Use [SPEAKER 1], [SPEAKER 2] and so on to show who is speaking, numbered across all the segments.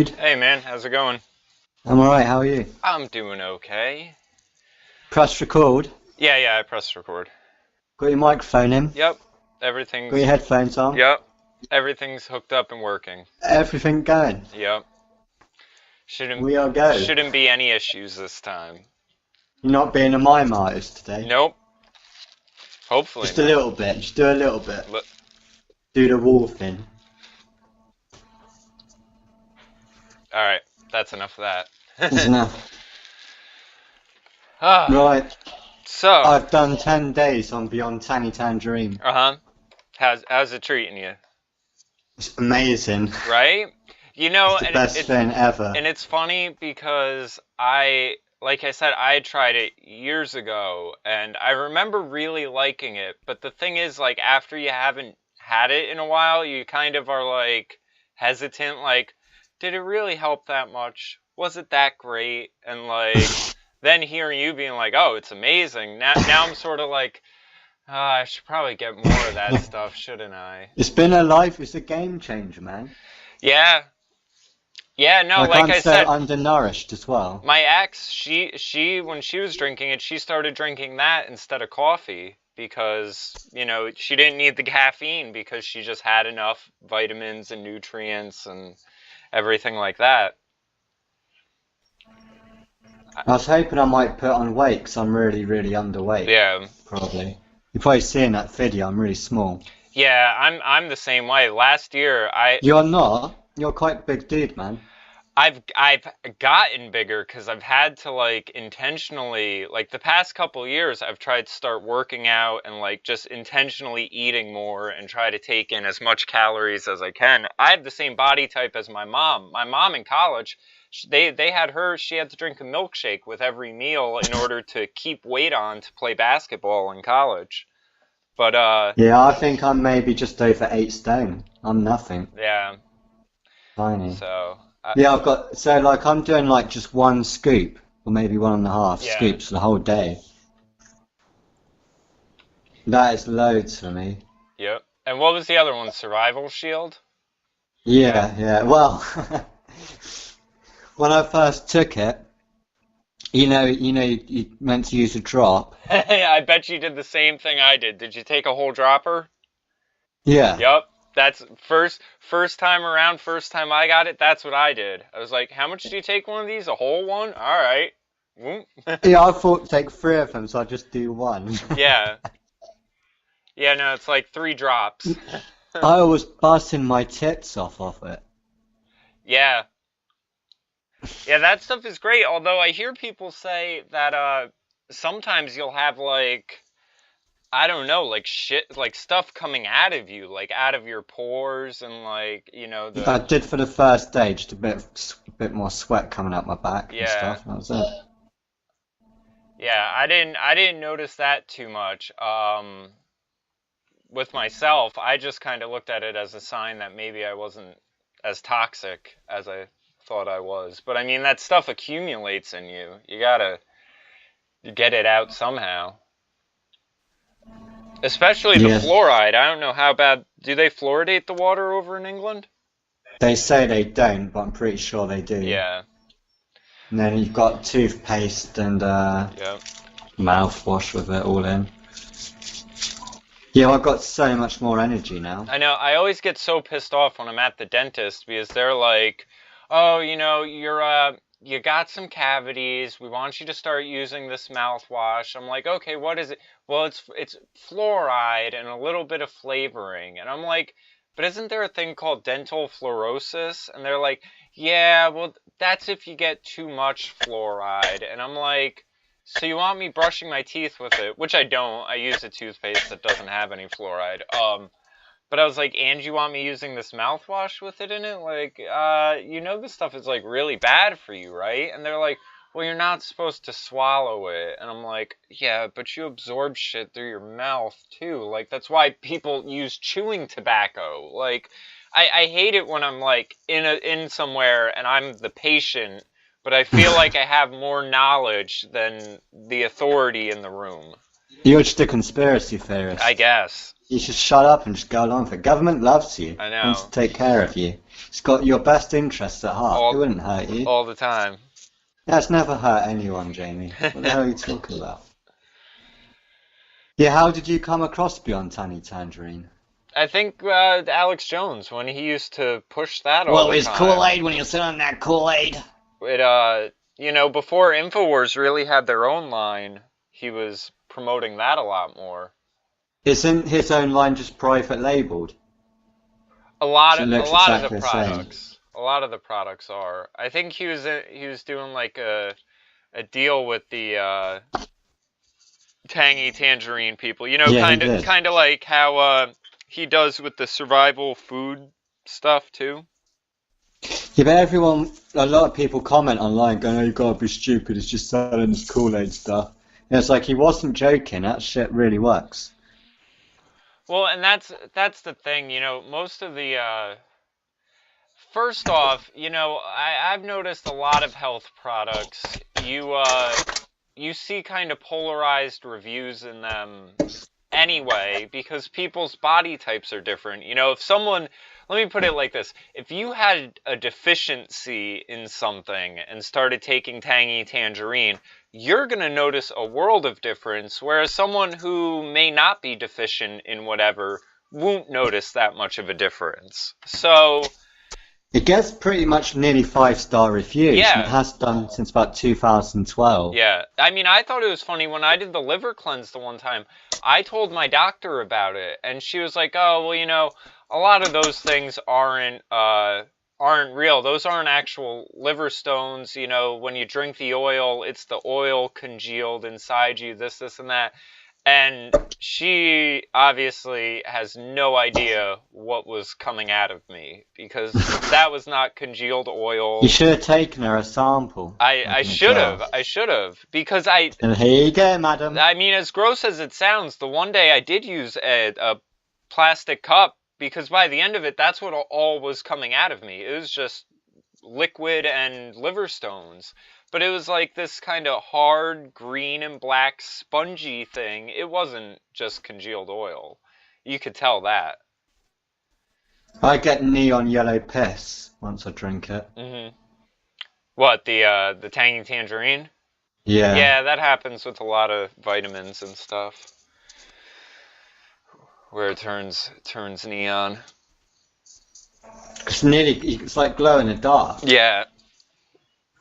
[SPEAKER 1] Hey man, how's it going?
[SPEAKER 2] I'm alright, how are you?
[SPEAKER 1] I'm doing okay.
[SPEAKER 2] Press record.
[SPEAKER 1] Yeah, I pressed record.
[SPEAKER 2] Got your microphone in.
[SPEAKER 1] Yep,
[SPEAKER 2] Got your
[SPEAKER 1] everything's,
[SPEAKER 2] headphones on.
[SPEAKER 1] yep, everything's hooked up and working.
[SPEAKER 2] Everything going.
[SPEAKER 1] Yep, shouldn't,
[SPEAKER 2] We are go.
[SPEAKER 1] shouldn't be any issues this time.
[SPEAKER 2] You're not being a mime artist today.
[SPEAKER 1] Nope, hopefully
[SPEAKER 2] Just a
[SPEAKER 1] not.
[SPEAKER 2] little bit. Just do a little bit.
[SPEAKER 1] Look,
[SPEAKER 2] Do the wall thing.
[SPEAKER 1] alright, that's enough of that.
[SPEAKER 2] That's enough.
[SPEAKER 1] Ah,
[SPEAKER 2] Right.
[SPEAKER 1] so,
[SPEAKER 2] I've done 10 days on Beyond Tanny Tangerine.
[SPEAKER 1] uh-huh, how's it treating you?
[SPEAKER 2] It's amazing.
[SPEAKER 1] Right? You know,
[SPEAKER 2] It's the best thing ever.
[SPEAKER 1] and it's funny because like I said, I tried it years ago, and I remember really liking it. But the thing is, like, after you haven't had it in a while, you kind of are, like, hesitant, like, did it really help that much? Was it that great? And, like, then hearing you being like, oh, it's amazing. Now I'm sort of like, I should probably get more of that stuff, shouldn't I?
[SPEAKER 2] It's a game changer, man.
[SPEAKER 1] Yeah. Yeah, no,
[SPEAKER 2] Like,
[SPEAKER 1] like
[SPEAKER 2] I'm
[SPEAKER 1] I
[SPEAKER 2] so
[SPEAKER 1] said,
[SPEAKER 2] undernourished as well.
[SPEAKER 1] my ex, she when she was drinking it, she started drinking that instead of coffee because, you know, she didn't need the caffeine because she just had enough vitamins and nutrients and everything like that.
[SPEAKER 2] I was hoping I might put on weight because I'm really, really underweight.
[SPEAKER 1] Yeah.
[SPEAKER 2] Probably. You're probably seeing that video, I'm really small.
[SPEAKER 1] Yeah, I'm the same way. Last year,
[SPEAKER 2] You're not? You're quite a big dude, man.
[SPEAKER 1] I've gotten bigger because I've had to like intentionally, like the past couple years, I've tried to start working out and like just intentionally eating more and try to take in as much calories as I can. I have the same body type as my mom. My mom in college, they had her, she had to drink a milkshake with every meal in order to keep weight on to play basketball in college. But
[SPEAKER 2] Yeah, I think I'm maybe just over 8 stone. I'm nothing.
[SPEAKER 1] yeah,
[SPEAKER 2] Tiny.
[SPEAKER 1] so
[SPEAKER 2] Yeah, like I'm doing like just one scoop, or maybe one and a half
[SPEAKER 1] yeah,
[SPEAKER 2] scoops for the whole day. That is loads for me.
[SPEAKER 1] yep. And what was the other one? Survival Shield?
[SPEAKER 2] Yeah. Well, when I first took it, you meant to use a drop.
[SPEAKER 1] I bet you did the same thing I did. Did you take a whole dropper?
[SPEAKER 2] Yeah.
[SPEAKER 1] Yup. That's first time around, first time I got it, that's what I did. I was like, how much do you take one of these? A whole one? All right. Whoop.
[SPEAKER 2] Yeah, I thought to take 3 of them, so I just do one.
[SPEAKER 1] Yeah. Yeah, no, it's like 3 drops.
[SPEAKER 2] I was busting my tits off of it.
[SPEAKER 1] Yeah. Yeah, that stuff is great. Although I hear people say that sometimes you'll have like I don't know, like shit, like stuff coming out of you, like out of your pores and like, you know,
[SPEAKER 2] I
[SPEAKER 1] the
[SPEAKER 2] did for the first day, just a bit more sweat coming out my back and
[SPEAKER 1] yeah.
[SPEAKER 2] stuff. That was it.
[SPEAKER 1] Yeah, I didn't notice that too much. With myself, I just kind of looked at it as a sign that maybe I wasn't as toxic as I thought I was. But I mean, that stuff accumulates in you. You gotta get it out somehow. Especially the
[SPEAKER 2] Yeah,
[SPEAKER 1] fluoride. I don't know how bad. Do they fluoridate the water over in England?
[SPEAKER 2] they say they don't, but I'm pretty sure they do.
[SPEAKER 1] Yeah.
[SPEAKER 2] And then you've got toothpaste and
[SPEAKER 1] Yeah.
[SPEAKER 2] mouthwash with it all in. Yeah, I've got so much more energy now.
[SPEAKER 1] I know. I always get so pissed off when I'm at the dentist because they're like, "Oh, you know, you got some cavities. We want you to start using this mouthwash." I'm like, "Okay, what is it?" Well, it's fluoride and a little bit of flavoring. And I'm like, "But isn't there a thing called dental fluorosis?" And they're like, "Yeah, well, that's if you get too much fluoride." And I'm like, so you want me brushing my teeth with it, which I don't. I use a toothpaste that doesn't have any fluoride. But I was like, and you want me using this mouthwash with it in it? Like, you know this stuff is like really bad for you, right? And they're like, well, you're not supposed to swallow it. And I'm like, yeah, but you absorb shit through your mouth too. Like, that's why people use chewing tobacco. Like, I hate it when I'm like in somewhere and I'm the patient, but I feel like I have more knowledge than the authority in the room.
[SPEAKER 2] You're just a conspiracy theorist.
[SPEAKER 1] I guess.
[SPEAKER 2] You should shut up and just go along with it. Government loves you.
[SPEAKER 1] I know.
[SPEAKER 2] Wants to take care of you. It's got your best interests at heart. It wouldn't hurt you.
[SPEAKER 1] All the time.
[SPEAKER 2] That's never hurt anyone, Jamie. What the hell are you talking about? Yeah, how did you come across Beyond Tiny Tangerine?
[SPEAKER 1] I think Alex Jones, when he used to push that all the time.
[SPEAKER 2] Well, his Kool-Aid, when he was selling that Kool-Aid.
[SPEAKER 1] It, you know, before Infowars really had their own line, he was promoting that a lot more.
[SPEAKER 2] Isn't his own line just private labeled?
[SPEAKER 1] A lot of the
[SPEAKER 2] exactly
[SPEAKER 1] products. A lot of the products are. I think he was doing like a deal with the tangy tangerine people. You know,
[SPEAKER 2] Yeah,
[SPEAKER 1] kind of like how he does with the survival food stuff too.
[SPEAKER 2] Yeah, but a lot of people comment online going, "Oh, you gotta be stupid, it's just selling this Kool-Aid stuff." And it's like, he wasn't joking, that shit really works.
[SPEAKER 1] Well, and that's the thing, you know, most of the, first off, you know, I've noticed a lot of health products, you see kind of polarized reviews in them anyway, because people's body types are different. You know, if someone, let me put it like this, if you had a deficiency in something and started taking tangy tangerine, you're going to notice a world of difference, whereas someone who may not be deficient in whatever won't notice that much of a difference. So
[SPEAKER 2] it gets pretty much nearly 5-star reviews.
[SPEAKER 1] Yeah.
[SPEAKER 2] And it has done since about 2012.
[SPEAKER 1] Yeah, I mean, I thought it was funny when I did the liver cleanse the one time. I told my doctor about it, and she was like, "Oh, well, you know, a lot of those things aren't real. Those aren't actual liver stones. You know, when you drink the oil, it's the oil congealed inside you, this, and that." And she obviously has no idea what was coming out of me, because that was not congealed oil.
[SPEAKER 2] You should have taken her a sample.
[SPEAKER 1] I should have, because
[SPEAKER 2] And here you go, madam.
[SPEAKER 1] I mean, as gross as it sounds, the one day I did use a plastic cup, because by the end of it, that's what all was coming out of me. It was just liquid and liver stones. But it was like this kind of hard green and black spongy thing. It wasn't just congealed oil. You could tell that.
[SPEAKER 2] I get neon yellow piss once I drink it.
[SPEAKER 1] Mm-hmm. What, the tangy tangerine?
[SPEAKER 2] Yeah.
[SPEAKER 1] Yeah, that happens with a lot of vitamins and stuff, where it turns neon.
[SPEAKER 2] It's like glow in the dark.
[SPEAKER 1] Yeah.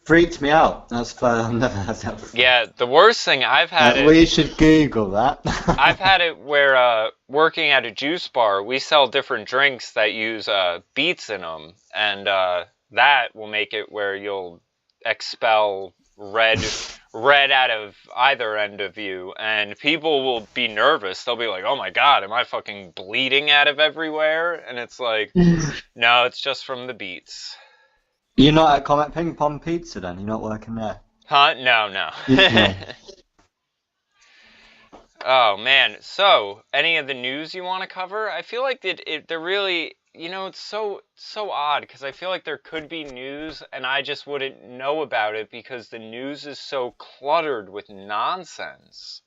[SPEAKER 2] Freaked me out. That's why I've never had that before.
[SPEAKER 1] Yeah, the worst thing I've had
[SPEAKER 2] We should Google that.
[SPEAKER 1] I've had it where, working at a juice bar, we sell different drinks that use beets in them, and that will make it where you'll expel red out of either end of you, and people will be nervous. They'll be like, "Oh my god, am I fucking bleeding out of everywhere?" And it's like, no, it's just from the beets.
[SPEAKER 2] You're not at Comet Ping Pong Pizza then? You're not working there?
[SPEAKER 1] Huh? No.
[SPEAKER 2] Yeah.
[SPEAKER 1] Oh, man. So, any of the news you want to cover? I feel like they're really, you know, it's so odd, because I feel like there could be news, and I just wouldn't know about it, because the news is so cluttered with nonsense.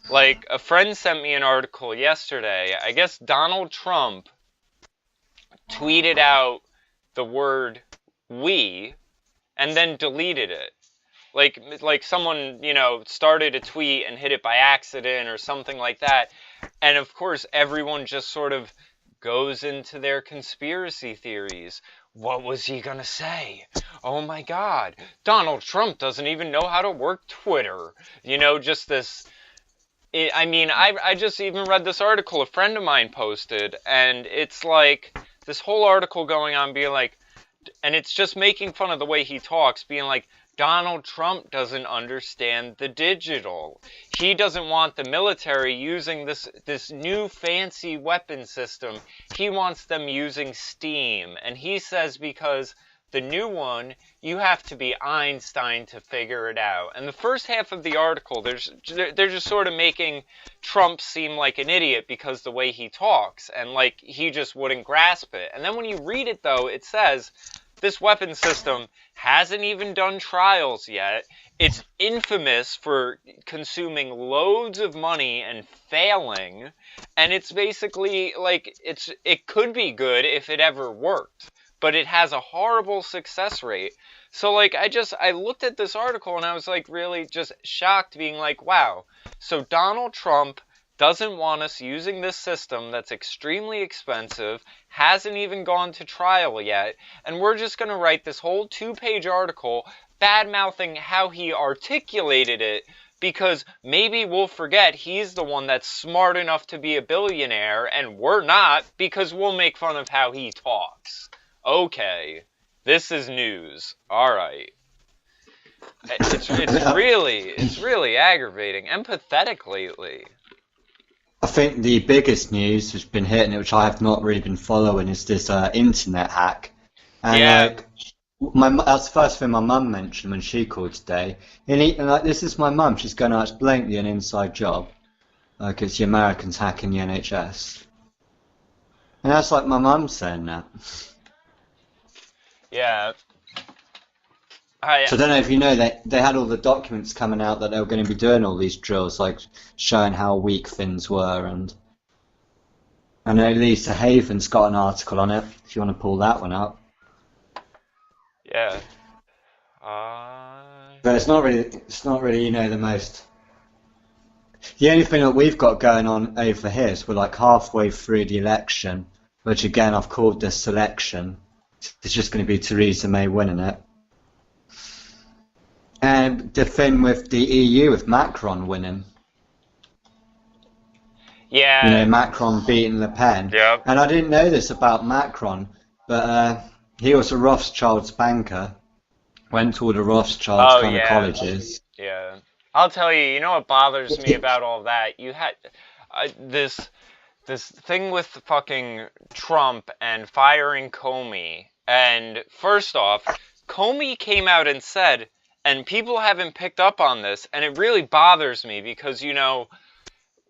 [SPEAKER 1] Like, a friend sent me an article yesterday. I guess Donald Trump tweeted out the word "we" and then deleted it. Like someone, you know, started a tweet and hit it by accident or something like that. And of course, everyone just sort of goes into their conspiracy theories. What was he gonna say? Oh my god, Donald Trump doesn't even know how to work Twitter. You know, just this... I mean, I just even read this article a friend of mine posted, and it's like this whole article going on being like, and it's just making fun of the way he talks, being like, Donald Trump doesn't understand the digital. He doesn't want the military using this new fancy weapon system. He wants them using Steam. And he says because the new one, you have to be Einstein to figure it out. And the first half of the article, they're just sort of making Trump seem like an idiot because the way he talks, and like he just wouldn't grasp it. And then when you read it, though, it says this weapon system hasn't even done trials yet. It's infamous for consuming loads of money and failing, and it's basically like it could be good if it ever worked, but it has a horrible success rate. So like I looked at this article and I was like really just shocked, being like, wow, so Donald Trump doesn't want us using this system that's extremely expensive, hasn't even gone to trial yet, and we're just going to write this whole 2-page article bad-mouthing how he articulated it, because maybe we'll forget he's the one that's smart enough to be a billionaire, and we're not, because we'll make fun of how he talks. Okay, this is news. All right. It's really aggravating and pathetic lately.
[SPEAKER 2] I think the biggest news that's been hitting it, which I have not really been following, is this internet hack. And
[SPEAKER 1] Yeah.
[SPEAKER 2] that's the first thing my mum mentioned when she called today. And this is my mum. She's going, it's blatantly an inside job. Like, it's the Americans hacking the NHS. And that's like my mum saying that.
[SPEAKER 1] Yeah.
[SPEAKER 2] So I don't know if you know, they had all the documents coming out that they were going to be doing all these drills, like showing how weak things were, and I know Lisa Haven's got an article on it, if you want to pull that one up.
[SPEAKER 1] Yeah.
[SPEAKER 2] But it's not really, you know, the most. The only thing that we've got going on over here is we're like halfway through the election, which again I've called the selection. It's just going to be Theresa May winning it. And the thing with the EU, with Macron winning.
[SPEAKER 1] Yeah.
[SPEAKER 2] You know, Macron beating Le Pen.
[SPEAKER 1] Yep.
[SPEAKER 2] And I didn't know this about Macron, but he was a Rothschild's banker. Went to all the Rothschilds kind of colleges.
[SPEAKER 1] Yeah. I'll tell you, you know what bothers me about all that? You had this thing with fucking Trump and firing Comey. And first off, Comey came out and said, and people haven't picked up on this, and it really bothers me because, you know,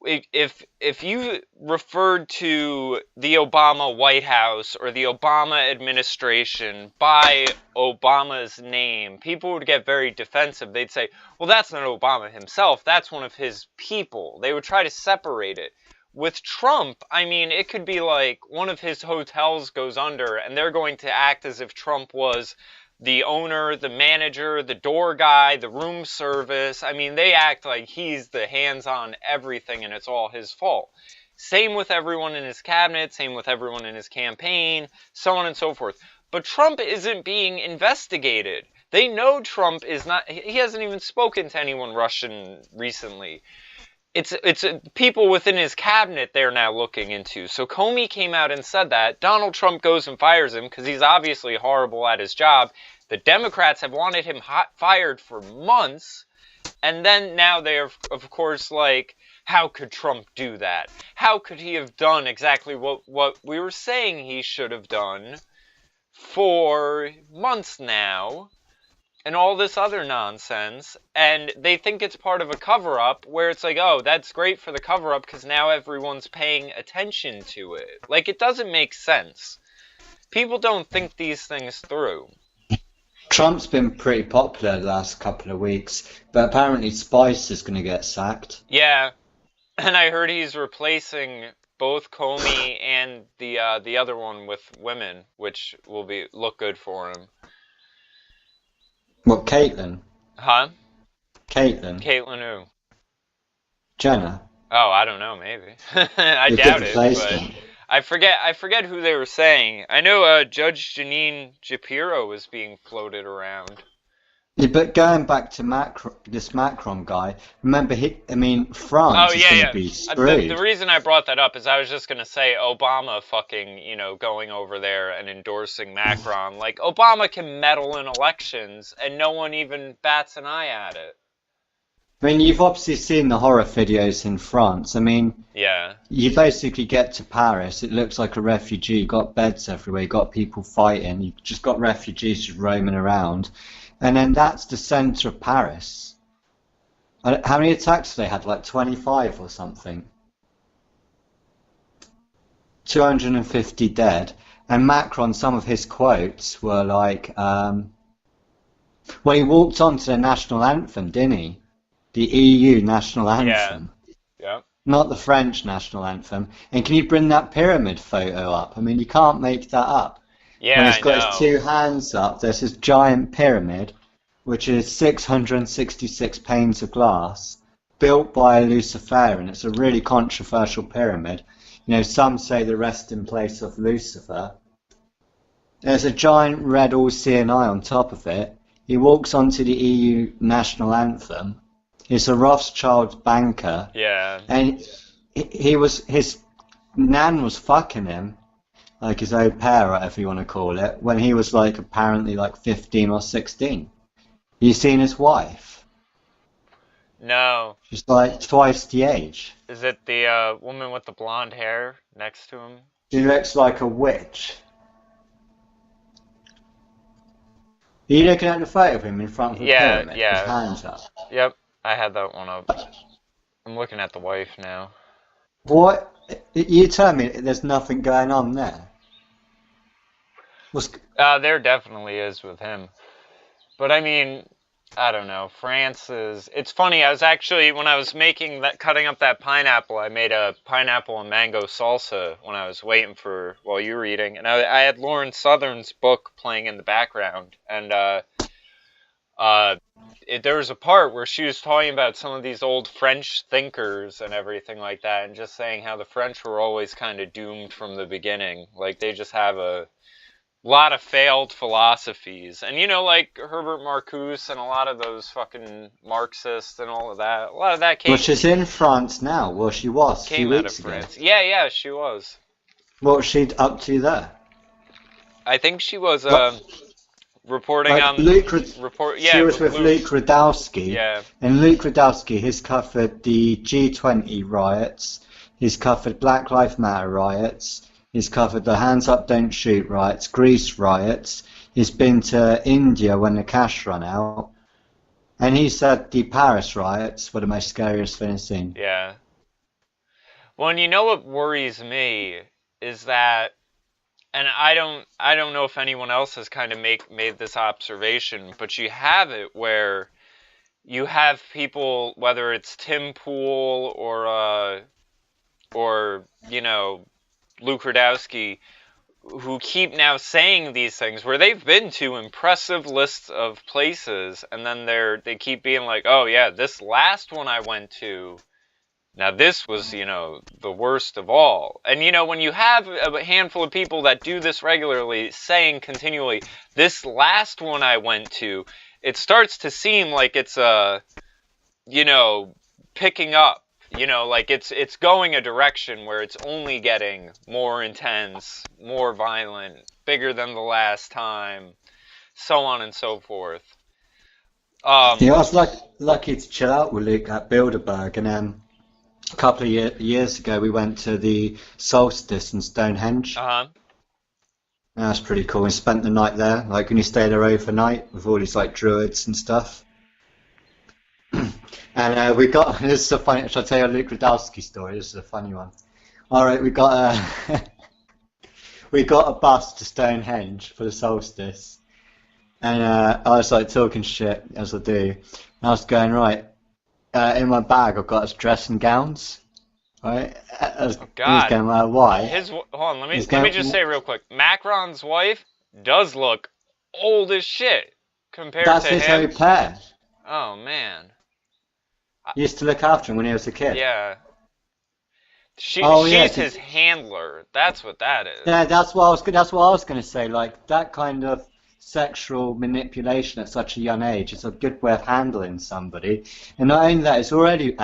[SPEAKER 1] if you referred to the Obama White House or the Obama administration by Obama's name, people would get very defensive. They'd say, well, that's not Obama himself, that's one of his people. They would try to separate it. With Trump, I mean, it could be like one of his hotels goes under, and they're going to act as if Trump was the owner, the manager, the door guy, the room service. I mean, they act like he's the hands-on everything and it's all his fault. Same with everyone in his cabinet, same with everyone in his campaign, so on and so forth. But Trump isn't being investigated. They know Trump is not, he hasn't even spoken to anyone Russian recently. It's people within his cabinet they're now looking into. So Comey came out and said that. Donald Trump goes and fires him because he's obviously horrible at his job. The Democrats have wanted him fired for months. And then now they're, of course, like, how could Trump do that? How could he have done exactly what we were saying he should have done for months now? And all this other nonsense, and they think it's part of a cover-up, where it's like, oh, that's great for the cover-up, because now everyone's paying attention to it. Like, it doesn't make sense. People don't think these things through.
[SPEAKER 2] Trump's been pretty popular the last couple of weeks, but apparently Spice is going to get sacked.
[SPEAKER 1] Yeah, and I heard he's replacing both Comey and the other one with women, which will look good for him.
[SPEAKER 2] What, Caitlyn?
[SPEAKER 1] Huh?
[SPEAKER 2] Caitlyn
[SPEAKER 1] who?
[SPEAKER 2] Jenner.
[SPEAKER 1] Oh, I don't know, maybe. I doubt it, but I forget who they were saying. I know Judge Jeanine Shapiro was being floated around.
[SPEAKER 2] Yeah, but going back to this Macron guy, remember, France is going to be screwed.
[SPEAKER 1] The reason I brought that up is I was just going to say Obama fucking, you know, going over there and endorsing Macron. Like, Obama can meddle in elections, and no one even bats an eye at it.
[SPEAKER 2] I mean, you've obviously seen the horror videos in France. I mean,
[SPEAKER 1] yeah.
[SPEAKER 2] You basically get to Paris, it looks like a refugee. You've got beds everywhere, you've got people fighting, you've just got refugees just roaming around. And then that's the centre of Paris. How many attacks they had? Like 25 or something. 250 dead. And Macron, some of his quotes were like, well, he walked onto the national anthem, didn't he? The EU national anthem.
[SPEAKER 1] Yeah.
[SPEAKER 2] Not the French national anthem. And can you bring that pyramid photo up? I mean, you can't make that up.
[SPEAKER 1] Yeah,
[SPEAKER 2] When he's got his two hands up, there's this giant pyramid, which is 666 panes of glass, built by a Luciferian. It's a really controversial pyramid. You know, some say the resting place of Lucifer. There's a giant red all-seeing eye on top of it. He walks onto the EU national anthem. He's a Rothschild banker.
[SPEAKER 1] Yeah.
[SPEAKER 2] And his nan was fucking him, like his au pair, whatever you want to call it, when he was like apparently like 15 or 16. You seen his wife?
[SPEAKER 1] No.
[SPEAKER 2] She's like twice the age.
[SPEAKER 1] Is it the woman with the blonde hair next to him?
[SPEAKER 2] She looks like a witch. Are you looking at the photo of him in front of the pyramid?
[SPEAKER 1] Yeah.
[SPEAKER 2] His hands up.
[SPEAKER 1] Yep, I had that one up. I'm looking at the wife now.
[SPEAKER 2] What? You tell me there's nothing going on there.
[SPEAKER 1] There definitely is with him. But I mean, I don't know. France is... It's funny, I was actually, when I was cutting up that pineapple, I made a pineapple and mango salsa when I was waiting while you were eating. And I had Lauren Southern's book playing in the background. And there was a part where she was talking about some of these old French thinkers and everything like that, and just saying how the French were always kind of doomed from the beginning. Like, they just have a lot of failed philosophies. And, you know, like Herbert Marcuse and a lot of those fucking Marxists and all of that. A lot of that came...
[SPEAKER 2] Well, she's in France now. Well, she was a few weeks ago.
[SPEAKER 1] France. Yeah, she was.
[SPEAKER 2] What was she up to there?
[SPEAKER 1] I think she was reporting
[SPEAKER 2] like
[SPEAKER 1] on...
[SPEAKER 2] She was with Luke Rudowski.
[SPEAKER 1] Yeah.
[SPEAKER 2] And Luke Rudowski has covered the G20 riots. He's covered Black Lives Matter riots. He's covered the Hands Up Don't Shoot riots, Greece riots. He's been to India when the cash ran out. And he said the Paris riots were the most scariest thing he's seen.
[SPEAKER 1] Yeah. Well, and you know what worries me is that, and I don't know if anyone else has kind of made this observation, but you have it where you have people, whether it's Tim Pool or you know, Luke Rudowski, who keep now saying these things where they've been to impressive lists of places, and then they keep being like, oh yeah, this last one I went to, now this was, you know, the worst of all. And you know, when you have a handful of people that do this regularly, saying continually, this last one I went to, it starts to seem like it's you know, picking up. You know, like it's going a direction where it's only getting more intense, more violent, bigger than the last time, so on and so forth.
[SPEAKER 2] Yeah, I was lucky to chill out with Luke at Bilderberg, and a couple of years ago we went to the Solstice in Stonehenge. That's pretty cool. We spent the night there, like when you stay there overnight with all these like druids and stuff. And we got, this is a funny, shall I tell you a Luke Rudowski story? This is a funny one. Alright, we got a bus to Stonehenge for the solstice. And I was like talking shit, as I do. And I was going, right, in my bag I've got dressing gowns. Right?
[SPEAKER 1] Oh God.
[SPEAKER 2] He's going, well, why?
[SPEAKER 1] Hold on, let me just say real quick. Macron's wife does look old as shit compared to him.
[SPEAKER 2] That's his au pair.
[SPEAKER 1] Oh man.
[SPEAKER 2] He used to look after him when he was a kid.
[SPEAKER 1] Yeah. She's his handler. That's what that is.
[SPEAKER 2] Yeah, that's what I was going to say. Like that kind of sexual manipulation at such a young age is a good way of handling somebody. And not only that, he's already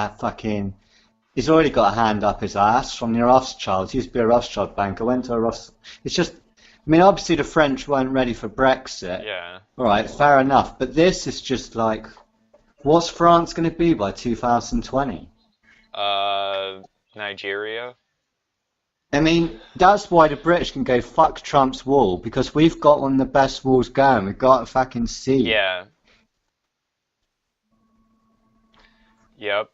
[SPEAKER 2] he's already got a hand up his ass from the Rothschilds. He used to be a Rothschild banker. Went to a Rothschild. It's just, I mean, obviously the French weren't ready for Brexit.
[SPEAKER 1] Yeah.
[SPEAKER 2] All right, fair enough. But this is just like, what's France going to be by 2020?
[SPEAKER 1] Nigeria.
[SPEAKER 2] I mean, that's why the British can go fuck Trump's wall, because we've got one of the best walls going. We've got a fucking sea.
[SPEAKER 1] Yeah. Yep.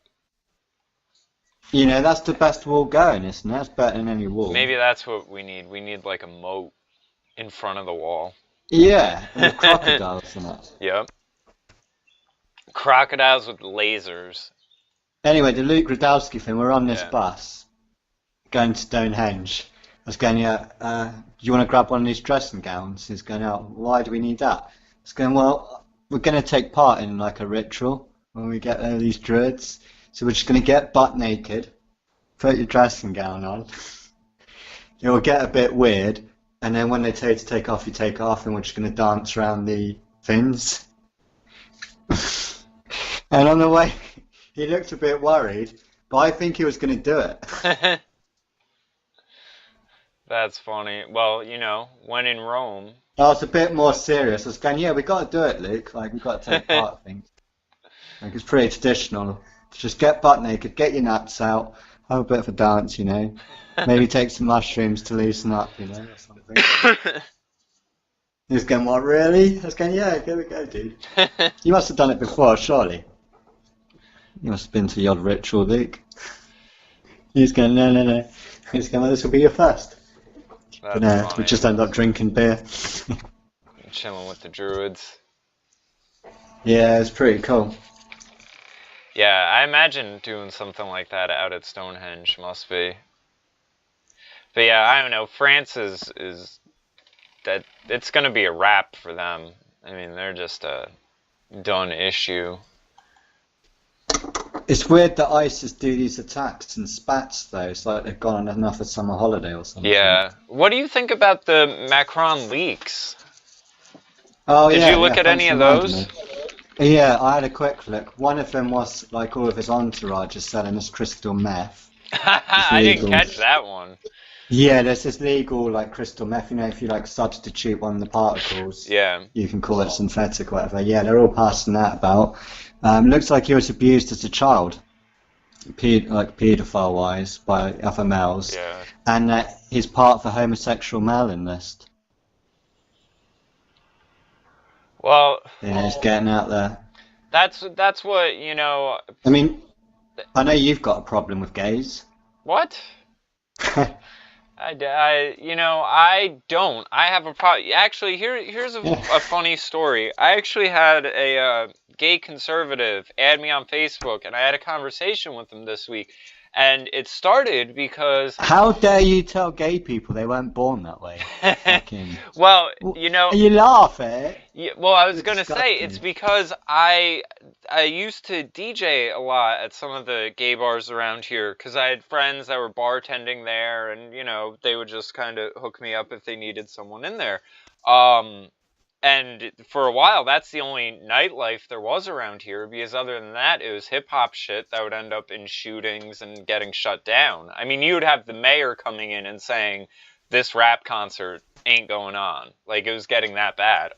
[SPEAKER 2] You know, that's the best wall going, isn't it? That's better than any wall.
[SPEAKER 1] Maybe that's what we need. We need like a moat. In front of the wall.
[SPEAKER 2] Yeah, and with crocodiles and that.
[SPEAKER 1] Yep. Crocodiles with lasers.
[SPEAKER 2] Anyway, the Luke Radowski thing, we're on this bus going to Stonehenge. I was going, do you want to grab one of these dressing gowns? He's going, why do we need that? I was going, well, we're going to take part in like a ritual when we get there, these druids. So we're just going to get butt naked, put your dressing gown on. It will get a bit weird, and then when they tell you to take off, you take off, and we're just going to dance around the things. And on the way, he looked a bit worried, but I think he was going to do it.
[SPEAKER 1] That's funny. Well, you know, when in Rome.
[SPEAKER 2] I was a bit more serious. I was going, yeah, we got to do it, Luke. Like, we've got to take part in things. Like, it's pretty traditional. Just get butt naked, get your nuts out, have a bit of a dance, you know. Maybe take some mushrooms to loosen up, you know, or something. He was going, what, really? I was going, yeah, here we go, dude. You must have done it before, surely. You must have been to the odd ritual, Luke. He was going, no. He was going, well, this will be your first.
[SPEAKER 1] That's
[SPEAKER 2] but no,
[SPEAKER 1] funny.
[SPEAKER 2] we just ended up drinking beer.
[SPEAKER 1] Chilling with the druids.
[SPEAKER 2] Yeah, it's pretty cool.
[SPEAKER 1] Yeah, I imagine doing something like that out at Stonehenge must be. But yeah, I don't know. France is that it's going to be a wrap for them. I mean, they're just a done issue.
[SPEAKER 2] It's weird that ISIS do these attacks in spats, though. It's like they've gone on enough a summer holiday or something.
[SPEAKER 1] Yeah. What do you think about the Macron leaks?
[SPEAKER 2] Oh,
[SPEAKER 1] Did you look at any of those?
[SPEAKER 2] Yeah, I had a quick look. One of them was like all of his entourage is selling this crystal meth.
[SPEAKER 1] I didn't catch that one.
[SPEAKER 2] Yeah, there's this legal like crystal meth. You know, if you like substitute one of the particles, you can call it synthetic or whatever. Yeah, they're all passing that about. Looks like he was abused as a child, like paedophile-wise, by other males, and he's part of the homosexual mailing list.
[SPEAKER 1] Well,
[SPEAKER 2] yeah, it's getting out there.
[SPEAKER 1] That's what, you know.
[SPEAKER 2] I mean, I know you've got a problem with gays.
[SPEAKER 1] What? I don't. I have a problem. Actually, here's a funny story. I actually had a gay conservative add me on Facebook, and I had a conversation with him this week. And it started because...
[SPEAKER 2] How dare you tell gay people they weren't born that way?
[SPEAKER 1] Well, you know...
[SPEAKER 2] You laugh at it.
[SPEAKER 1] Yeah, well, I was going to say, it's because I used to DJ a lot at some of the gay bars around here, because I had friends that were bartending there, and, you know, they would just kind of hook me up if they needed someone in there. And for a while, that's the only nightlife there was around here, because other than that, it was hip-hop shit that would end up in shootings and getting shut down. I mean, you would have the mayor coming in and saying, this rap concert ain't going on. Like, it was getting that bad.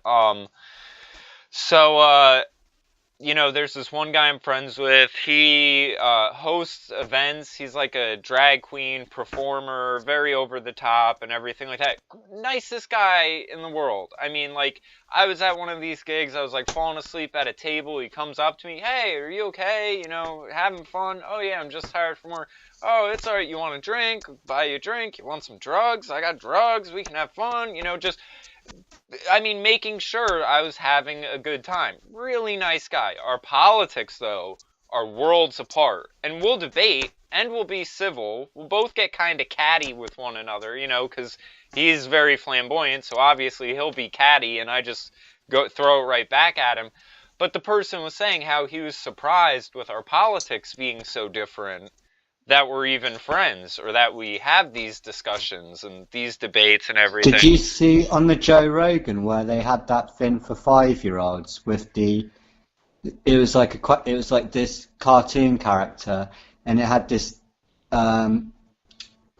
[SPEAKER 1] You know, there's this one guy I'm friends with. He hosts events. He's like a drag queen performer, very over the top and everything like that. Nicest guy in the world. I mean, like, I was at one of these gigs. I was like falling asleep at a table. He comes up to me. Hey, are you okay? You know, having fun? Oh, yeah, I'm just tired from work. Oh, it's all right. You want a drink? Buy you a drink. You want some drugs? I got drugs. We can have fun. You know, just... I mean, making sure I was having a good time. Really nice guy. Our politics, though, are worlds apart. And we'll debate, and we'll be civil. We'll both get kind of catty with one another, you know, because he's very flamboyant, so obviously he'll be catty, and I just throw it right back at him. But the person was saying how he was surprised with our politics being so different, that we're even friends, or that we have these discussions and these debates and everything.
[SPEAKER 2] Did you see on the Joe Rogan where they had that thing for 5-year-olds with the? It was like this cartoon character, and it had this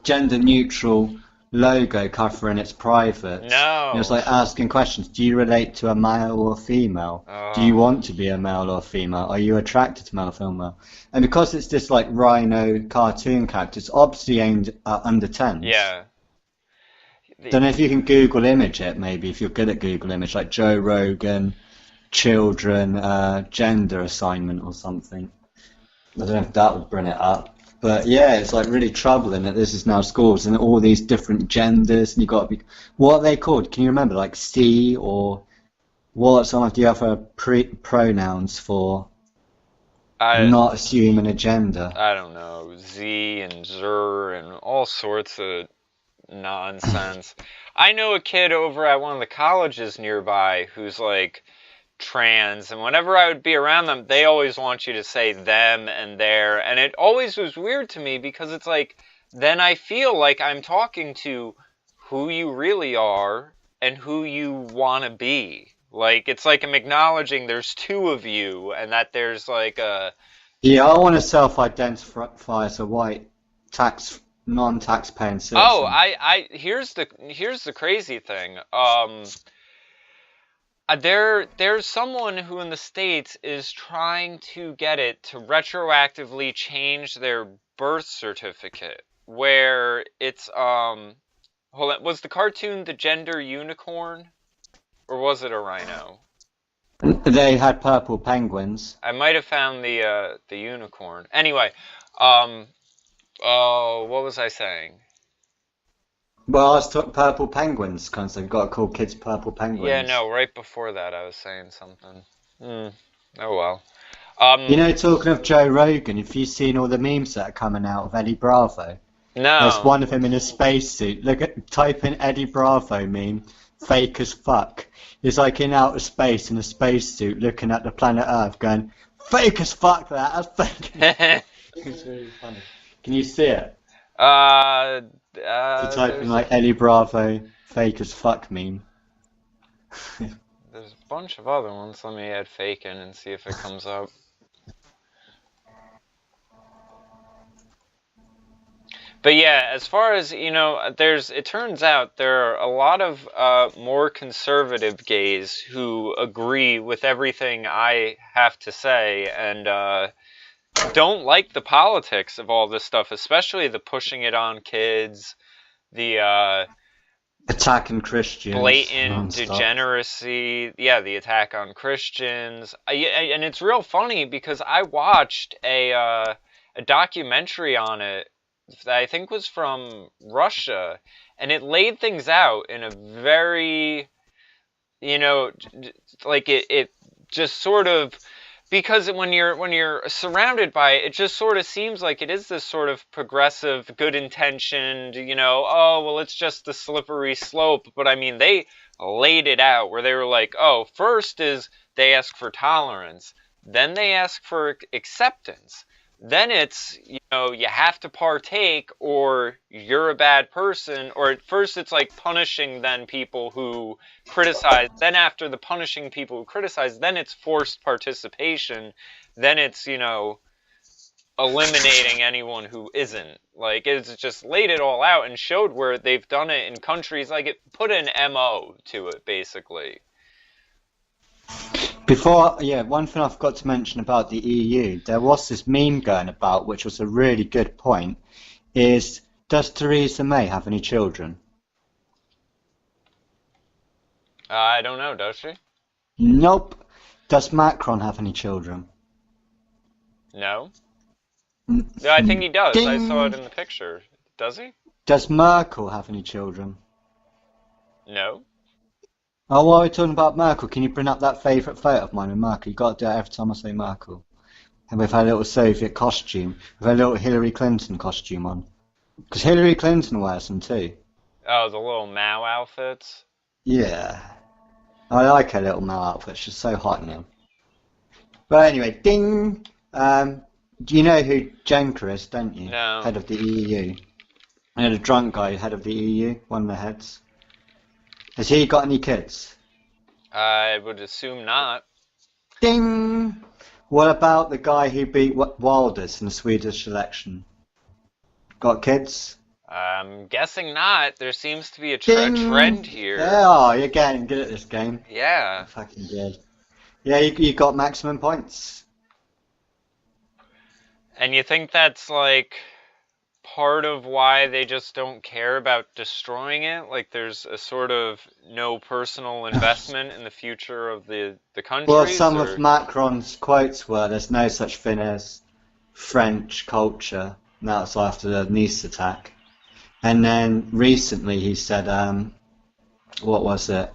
[SPEAKER 2] gender-neutral logo covering its private.
[SPEAKER 1] No.
[SPEAKER 2] It was like asking questions. Do you relate to a male or female? Do you want to be a male or female? Are you attracted to male or female? And because it's this like rhino cartoon character, it's obviously aimed at under 10s.
[SPEAKER 1] Yeah.
[SPEAKER 2] Don't know if you can Google image it, maybe, if you're good at Google image, like Joe Rogan, children, gender assignment or something. I don't know if that would bring it up. But yeah, it's like really troubling that this is now schools and all these different genders, and you got to be, what are they called? Can you remember? Like C, or what some of the other pronouns for not assuming a gender?
[SPEAKER 1] I don't know, Z and Zer and all sorts of nonsense. I know a kid over at one of the colleges nearby who's like trans, and whenever I would be around them, they always want you to say them and their, and it always was weird to me because it's like, then I feel like I'm talking to who you really are and who you want to be. Like, it's like I'm acknowledging there's two of you, and that there's like a...
[SPEAKER 2] Yeah, I want to self-identify as a white non-tax-paying citizen.
[SPEAKER 1] Oh, here's the crazy thing. There's someone who in the States is trying to get it to retroactively change their birth certificate, where it's, hold on, was the cartoon the gender unicorn? Or was it a rhino?
[SPEAKER 2] They had purple penguins.
[SPEAKER 1] I might have found the unicorn. Anyway, what was I saying?
[SPEAKER 2] Well, I was talking purple penguins, because they've got to call kids purple penguins.
[SPEAKER 1] Yeah, no, right before that I was saying something. Oh well.
[SPEAKER 2] You know, talking of Joe Rogan, have you seen all the memes that are coming out of Eddie Bravo?
[SPEAKER 1] No.
[SPEAKER 2] There's one of him in a spacesuit. Type in Eddie Bravo meme, fake as fuck. He's like in outer space in a spacesuit looking at the planet Earth going, fake as fuck that's fake. It's really funny. Can you see it? To type in like Eddie Bravo, fake as fuck meme.
[SPEAKER 1] There's a bunch of other ones. Let me add fake in and see if it comes up. But yeah, as far as, you know, it turns out there are a lot of more conservative gays who agree with everything I have to say and don't like the politics of all this stuff, especially the pushing it on kids, the
[SPEAKER 2] attacking Christians,
[SPEAKER 1] blatant degeneracy, yeah, the attack on Christians. And it's real funny because I watched a documentary on it that I think was from Russia, and it laid things out in a very, you know, like it just sort of, because when you're surrounded by it, it just sort of seems like it is this sort of progressive, good-intentioned, you know, oh, well, it's just the slippery slope. But I mean, they laid it out where they were like, oh, first is they ask for tolerance, then they ask for acceptance. Then it's, you know, you have to partake or you're a bad person. Or at first it's like punishing then people who criticize. Then after the punishing people who criticize, then it's forced participation. Then it's, you know, eliminating anyone who isn't. Like, it's just laid it all out and showed where they've done it in countries. Like, it put an MO to it, basically.
[SPEAKER 2] Before, yeah, one thing I forgot to mention about the EU, there was this meme going about, which was a really good point, is, does Theresa May have any children?
[SPEAKER 1] I don't know, does she?
[SPEAKER 2] Nope. Does Macron have any children?
[SPEAKER 1] No. Yeah, I think he does.
[SPEAKER 2] Ding.
[SPEAKER 1] I saw it in the picture. Does he?
[SPEAKER 2] Does Merkel have any children?
[SPEAKER 1] No.
[SPEAKER 2] Oh, while we're talking about Merkel, can you bring up that favourite photo of mine with Merkel? You've got to do it every time I say Merkel. And with her little Soviet costume, with her little Hillary Clinton costume on. Because Hillary Clinton wears them too.
[SPEAKER 1] Oh, the little Mao outfits?
[SPEAKER 2] Yeah. I like her little Mao outfit, she's so hot now. But anyway, ding! Do you know who Jenker is, don't you?
[SPEAKER 1] No.
[SPEAKER 2] Head of the EU. You know, the drunk guy, head of the EU, one of the heads. Has he got any kids?
[SPEAKER 1] I would assume not.
[SPEAKER 2] Ding! What about the guy who beat Wilders in the Swedish election? Got kids?
[SPEAKER 1] I'm guessing not. There seems to be a trend here.
[SPEAKER 2] Oh, you're getting good at this game.
[SPEAKER 1] Yeah.
[SPEAKER 2] Fucking good. Yeah, you got maximum points.
[SPEAKER 1] And you think that's like part of why they just don't care about destroying it? Like there's a sort of no personal investment in the future of the country?
[SPEAKER 2] Well, some of Macron's quotes were, there's no such thing as French culture. And that was after the Nice attack. And then recently he said, what was it?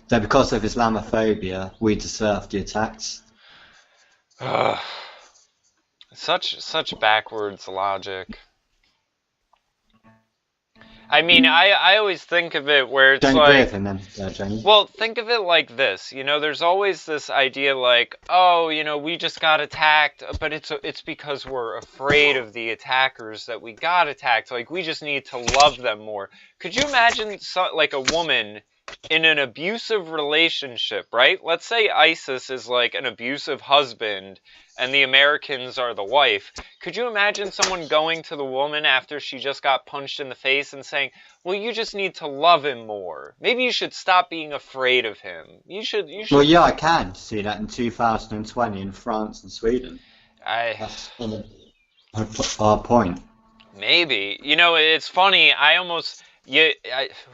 [SPEAKER 2] That because of Islamophobia, we deserve the attacks.
[SPEAKER 1] Such backwards logic. I mean, I always think of it where it's
[SPEAKER 2] Don't
[SPEAKER 1] like...
[SPEAKER 2] agree with him then, Jamie.
[SPEAKER 1] Well, think of it like this. You know, there's always this idea like, oh, you know, we just got attacked, but it's because we're afraid of the attackers that we got attacked. Like, we just need to love them more. Could you imagine, like, a woman in an abusive relationship, right? Let's say ISIS is like an abusive husband and the Americans are the wife. Could you imagine someone going to the woman after she just got punched in the face and saying, well, you just need to love him more. Maybe you should stop being afraid of him. You should...
[SPEAKER 2] Well, yeah, I can see that in 2020 in France and Sweden. That's our point.
[SPEAKER 1] Maybe. You know, it's funny,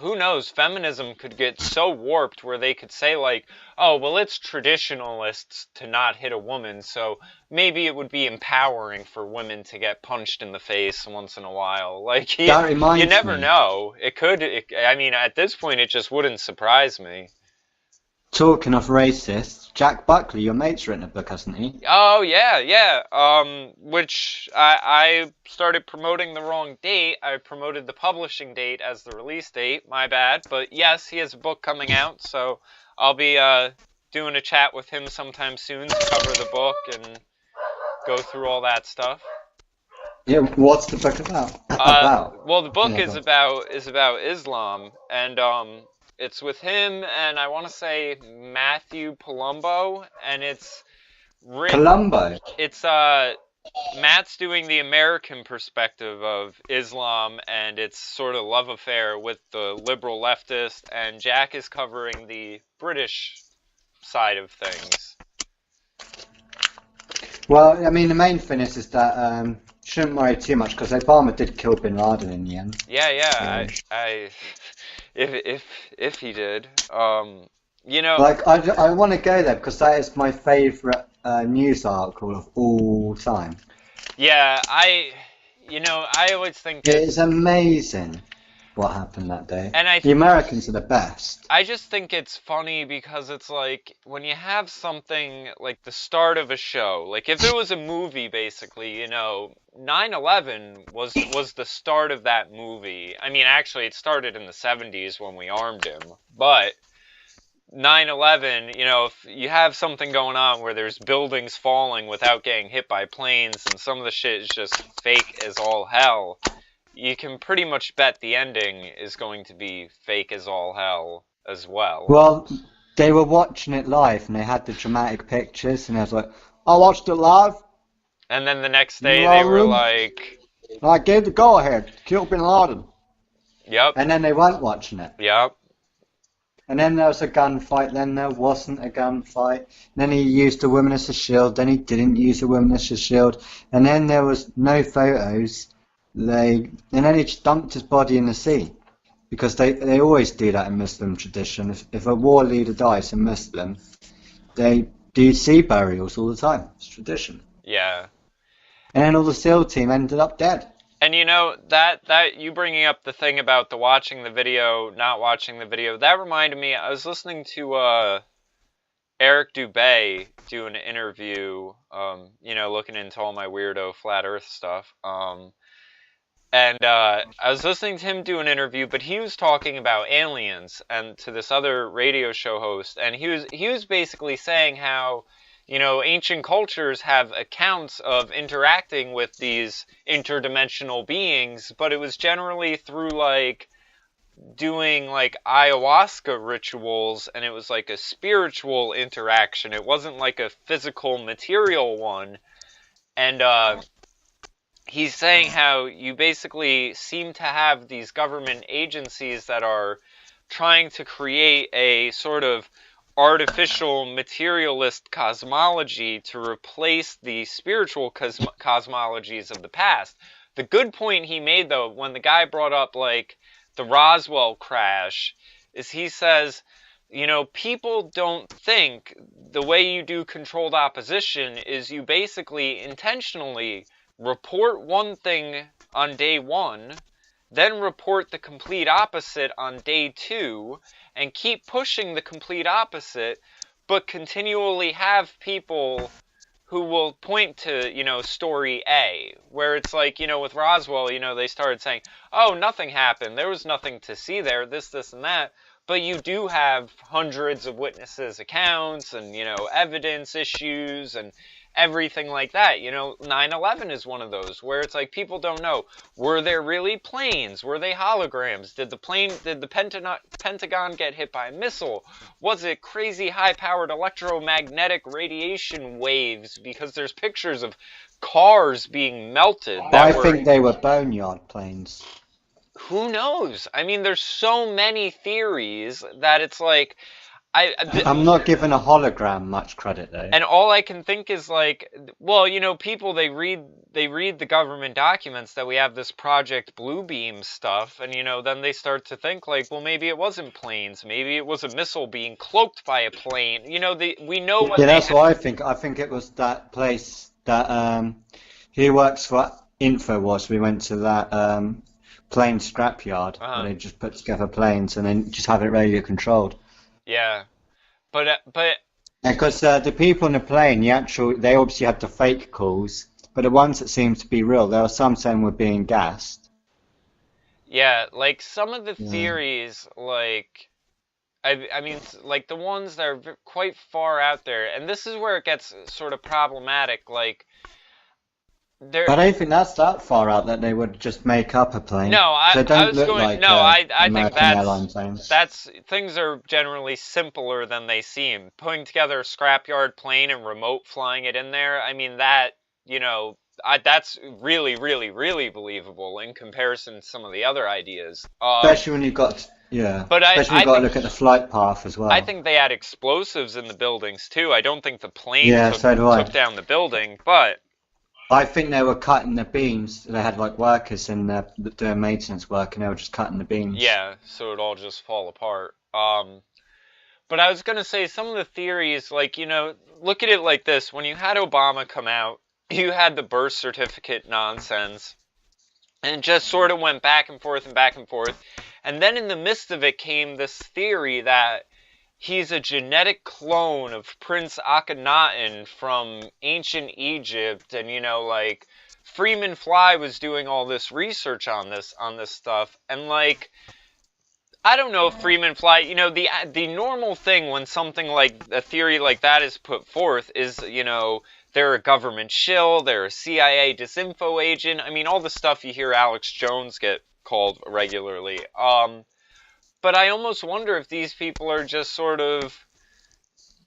[SPEAKER 1] who knows, feminism could get so warped where they could say like, oh, well, it's traditionalists to not hit a woman, so maybe it would be empowering for women to get punched in the face once in a while. Like, you never know. I mean, at this point, it just wouldn't surprise me.
[SPEAKER 2] Talking of racists, Jack Buckley, your mate's written a book, hasn't he?
[SPEAKER 1] Oh, yeah. Which I started promoting the wrong date. I promoted the publishing date as the release date. My bad. But yes, he has a book coming out, so I'll be doing a chat with him sometime soon to cover the book and go through all that stuff.
[SPEAKER 2] Yeah, what's the book about?
[SPEAKER 1] Well, the book is about Islam, and it's with him and I want to say Matthew Palumbo, and it's
[SPEAKER 2] Palumbo.
[SPEAKER 1] It's Matt's doing the American perspective of Islam and its sort of love affair with the liberal leftist, and Jack is covering the British side of things.
[SPEAKER 2] Well, I mean, the main thing is that shouldn't worry too much because Obama did kill Bin Laden in the end.
[SPEAKER 1] Yeah. If he did, you know.
[SPEAKER 2] Like, I want to go there because that is my favourite news article of all time.
[SPEAKER 1] Yeah, I always think
[SPEAKER 2] it is amazing what happened that day.
[SPEAKER 1] And
[SPEAKER 2] the Americans are the best.
[SPEAKER 1] I just think it's funny because it's like when you have something like the start of a show, like if it was a movie, basically, you know, 9/11 was the start of that movie. I mean, actually, it started in the 70s when we armed him, but 9/11, you know, if you have something going on where there's buildings falling without getting hit by planes and some of the shit is just fake as all hell, you can pretty much bet the ending is going to be fake as all hell as well.
[SPEAKER 2] Well, they were watching it live and they had the dramatic pictures and I was like, I watched it live.
[SPEAKER 1] And then the next day they were like...
[SPEAKER 2] I gave the go-ahead, kill Bin Laden.
[SPEAKER 1] Yep.
[SPEAKER 2] And then they weren't watching it.
[SPEAKER 1] Yep.
[SPEAKER 2] And then there was a gunfight, then there wasn't a gunfight. Then he used a woman as a shield, then he didn't use a woman as a shield. And then there was no photos. And then he just dumped his body in the sea. Because they always do that in Muslim tradition. If a war leader dies in Muslim, they do sea burials all the time. It's tradition.
[SPEAKER 1] Yeah.
[SPEAKER 2] And then all the SEAL team ended up dead.
[SPEAKER 1] And you know, that you bringing up the thing about the watching the video, not watching the video, that reminded me, I was listening to Eric Dubay do an interview, you know, looking into all my weirdo flat earth stuff. And I was listening to him do an interview, but he was talking about aliens and to this other radio show host, and he was basically saying how, you know, ancient cultures have accounts of interacting with these interdimensional beings, but it was generally through, like, doing, like, ayahuasca rituals, and it was, like, a spiritual interaction. It wasn't, like, a physical, material one. And, he's saying how you basically seem to have these government agencies that are trying to create a sort of artificial materialist cosmology to replace the spiritual cosmologies of the past. The good point he made, though, when the guy brought up, like, the Roswell crash, is he says, you know, people don't think the way you do controlled opposition is you basically intentionally report one thing on day 1, then report the complete opposite on day 2, and keep pushing the complete opposite, but continually have people who will point to, story A, where it's like, with Roswell, they started saying, oh, nothing happened, there was nothing to see there, this, and that, but you do have hundreds of witnesses' accounts, and, evidence issues, and everything like that. 9/11 is one of those where it's like people don't know, were there really planes? Were they holograms? Did the Pentagon get hit by a missile? Was it crazy high-powered electromagnetic radiation waves? Because there's pictures of cars being melted.
[SPEAKER 2] I think they were boneyard planes.
[SPEAKER 1] Who knows? I mean, there's so many theories that it's like,
[SPEAKER 2] I'm not giving a hologram much credit though.
[SPEAKER 1] And all I can think is like, well, people, they read the government documents that we have this Project Bluebeam stuff, and then they start to think like, well, maybe it wasn't planes, maybe it was a missile being cloaked by a plane. We know what.
[SPEAKER 2] Yeah, that's what I think. I think it was that place that he works for Infowars. We went to that plane scrapyard where they just put together planes and then just have it radio controlled.
[SPEAKER 1] Yeah, but
[SPEAKER 2] because the people in the plane, they obviously had the fake calls, but the ones that seemed to be real, there were some saying were being gassed.
[SPEAKER 1] Yeah, like some of the theories, like I mean, like the ones that are quite far out there, and this is where it gets sort of problematic, like.
[SPEAKER 2] I don't think that's that far out that they would just make up a plane.
[SPEAKER 1] No, I think
[SPEAKER 2] that's
[SPEAKER 1] things are generally simpler than they seem. Putting together a scrapyard plane and remote flying it in there, I mean that, that's really, really, really believable in comparison to some of the other ideas.
[SPEAKER 2] Especially when you've got, but especially when you've got to look at the flight path as well.
[SPEAKER 1] I think they had explosives in the buildings too. I don't think the plane took down the building, but.
[SPEAKER 2] I think they were cutting the beams. They had like workers in there doing maintenance work, and they were just cutting the beams.
[SPEAKER 1] Yeah, so it'd all just fall apart. But I was gonna say some of the theories, like look at it like this: when you had Obama come out, you had the birth certificate nonsense, and it just sort of went back and forth and back and forth, and then in the midst of it came this theory that. He's a genetic clone of Prince Akhenaten from ancient Egypt, and like Freeman Fly was doing all this research on this stuff, and like I don't know if Freeman Fly, the normal thing when something like a theory like that is put forth is they're a government shill, they're a CIA disinfo agent. I mean all the stuff you hear Alex Jones get called regularly. But I almost wonder if these people are just sort of,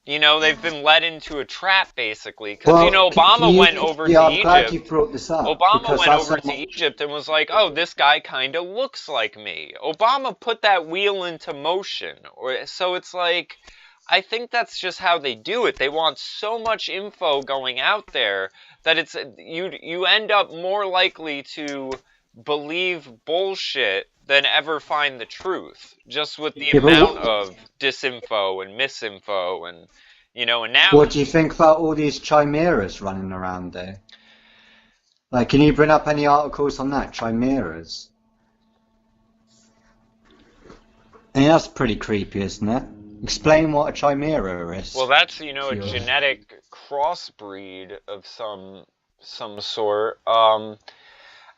[SPEAKER 1] they've been led into a trap, basically. Because, Obama went over to Egypt.
[SPEAKER 2] I'm glad you brought this up.
[SPEAKER 1] Obama went over to Egypt and was like, oh, this guy kind of looks like me. Obama put that wheel into motion. So it's like, I think that's just how they do it. They want so much info going out there that it's you end up more likely to believe bullshit than ever find the truth, just with the amount of disinfo and misinfo and and now.
[SPEAKER 2] What do you think about all these chimeras running around there? Like, can you bring up any articles on that, chimeras? I mean, that's pretty creepy, isn't it? Explain what a chimera is.
[SPEAKER 1] Well, that's a genetic crossbreed of some sort.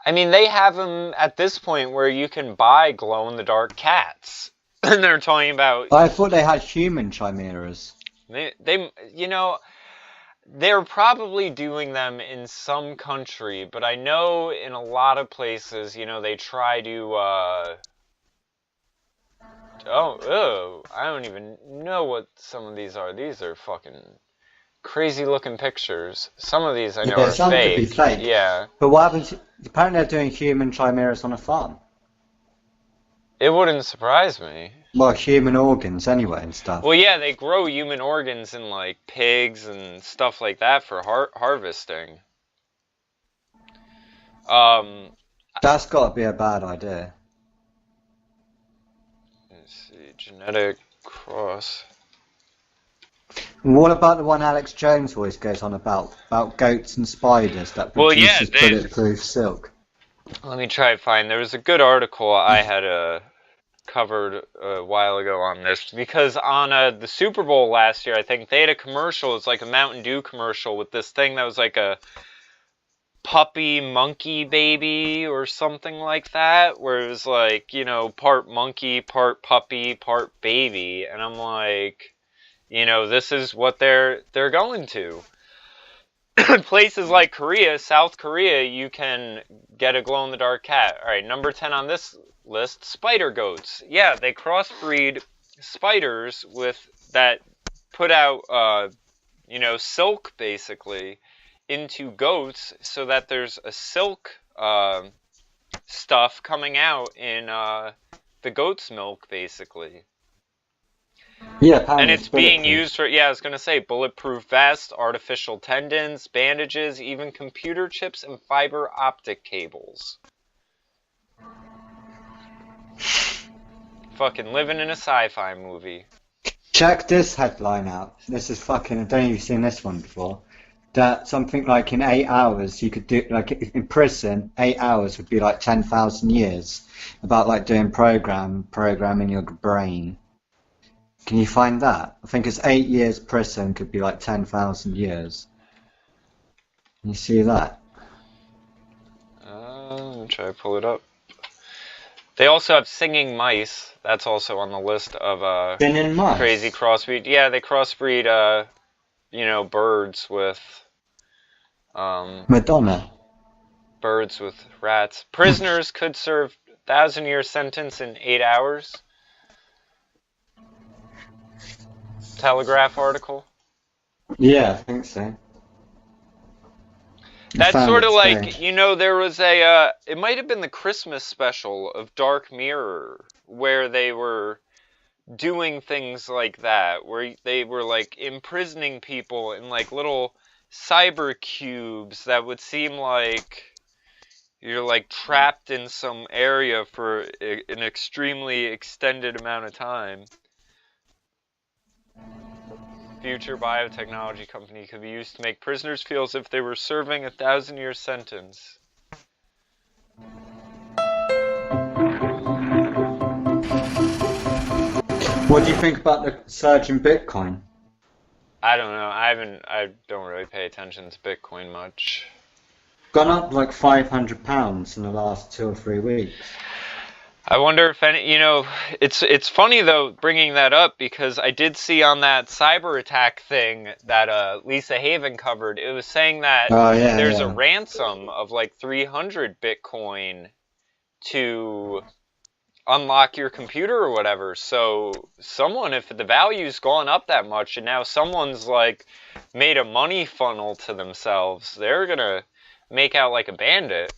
[SPEAKER 1] I mean, they have them at this point where you can buy glow-in-the-dark cats. And they're talking about...
[SPEAKER 2] I thought they had human chimeras.
[SPEAKER 1] They're probably doing them in some country, but I know in a lot of places, they try to... I don't even know what some of these are. These are fucking... crazy looking pictures. Some of these I know are
[SPEAKER 2] some
[SPEAKER 1] fake.
[SPEAKER 2] Could be fake.
[SPEAKER 1] Yeah.
[SPEAKER 2] But what happens? Apparently they're doing human chimeras on a farm.
[SPEAKER 1] It wouldn't surprise me.
[SPEAKER 2] Well, human organs anyway and stuff.
[SPEAKER 1] Well, yeah, they grow human organs in like pigs and stuff like that for harvesting.
[SPEAKER 2] That's got to be a bad idea.
[SPEAKER 1] Let's see, genetic cross.
[SPEAKER 2] What about the one Alex Jones always goes on about goats and spiders that produces bulletproof silk?
[SPEAKER 1] Let me try to find. There was a good article I had covered a while ago on this, because on the Super Bowl last year, I think they had a commercial. It's like a Mountain Dew commercial with this thing that was like a puppy monkey baby or something like that, where it was like, you know, part monkey, part puppy, part baby, and I'm like, you know, this is what they're going to. Places like Korea, South Korea, you can get a glow-in-the-dark cat. All right, number 10 on this list, spider goats. Yeah, they crossbreed spiders with that put out, you know, silk, basically, into goats, so that there's a silk stuff coming out in the goat's milk, basically.
[SPEAKER 2] Yeah,
[SPEAKER 1] and it's being used for, yeah, I was going to say, bulletproof vests, artificial tendons, bandages, even computer chips and fiber optic cables. Fucking living in a sci-fi movie.
[SPEAKER 2] Check this headline out. This is fucking, I don't know if you've seen this one before. That something like in 8 hours you could do, like in prison, 8 hours would be like 10,000 years. About like doing programming your brain. Can you find that? I think it's 8 years prison could be like 10,000 years. Can you see that?
[SPEAKER 1] Let me try to pull it up. They also have singing mice. That's also on the list of
[SPEAKER 2] singing mice?
[SPEAKER 1] Crazy crossbreed. Yeah, they crossbreed, you know, birds with
[SPEAKER 2] Madonna.
[SPEAKER 1] Birds with rats. Prisoners could serve 1,000-year sentence in 8 hours. Telegraph article.
[SPEAKER 2] Yeah, I think so.
[SPEAKER 1] That's sort of like, you know, there was a, it might have been the Christmas special of Dark Mirror, where they were doing things like that, where they were like imprisoning people in like little cyber cubes that would seem like you're like trapped in some area for an extremely extended amount of time. Future biotechnology company could be used to make prisoners feel as if they were serving a 1,000-year sentence.
[SPEAKER 2] What do you think about the surge in Bitcoin?
[SPEAKER 1] I don't know. I don't really pay attention to Bitcoin much.
[SPEAKER 2] Gone up like £500 in the last 2 or 3 weeks.
[SPEAKER 1] I wonder if any, you know, it's funny though bringing that up, because I did see on that cyber attack thing that Lisa Haven covered, it was saying that there's a ransom of like 300 Bitcoin to unlock your computer or whatever. So someone, if the value's gone up that much and now someone's like made a money funnel to themselves, they're gonna make out like a bandit.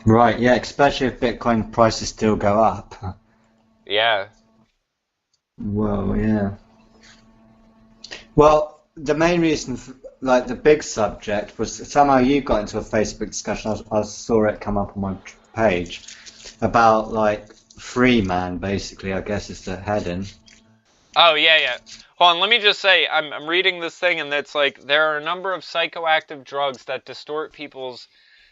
[SPEAKER 2] Right, yeah, especially if Bitcoin prices still go up.
[SPEAKER 1] Yeah.
[SPEAKER 2] Whoa, yeah. Well, the main reason, like the big subject, was somehow you got into a Facebook discussion. I saw it come up on my page about like Free Man, basically. I guess is the heading.
[SPEAKER 1] Oh yeah. Hold on, let me just say, I'm reading this thing, and it's like there are a number of psychoactive drugs that distort people's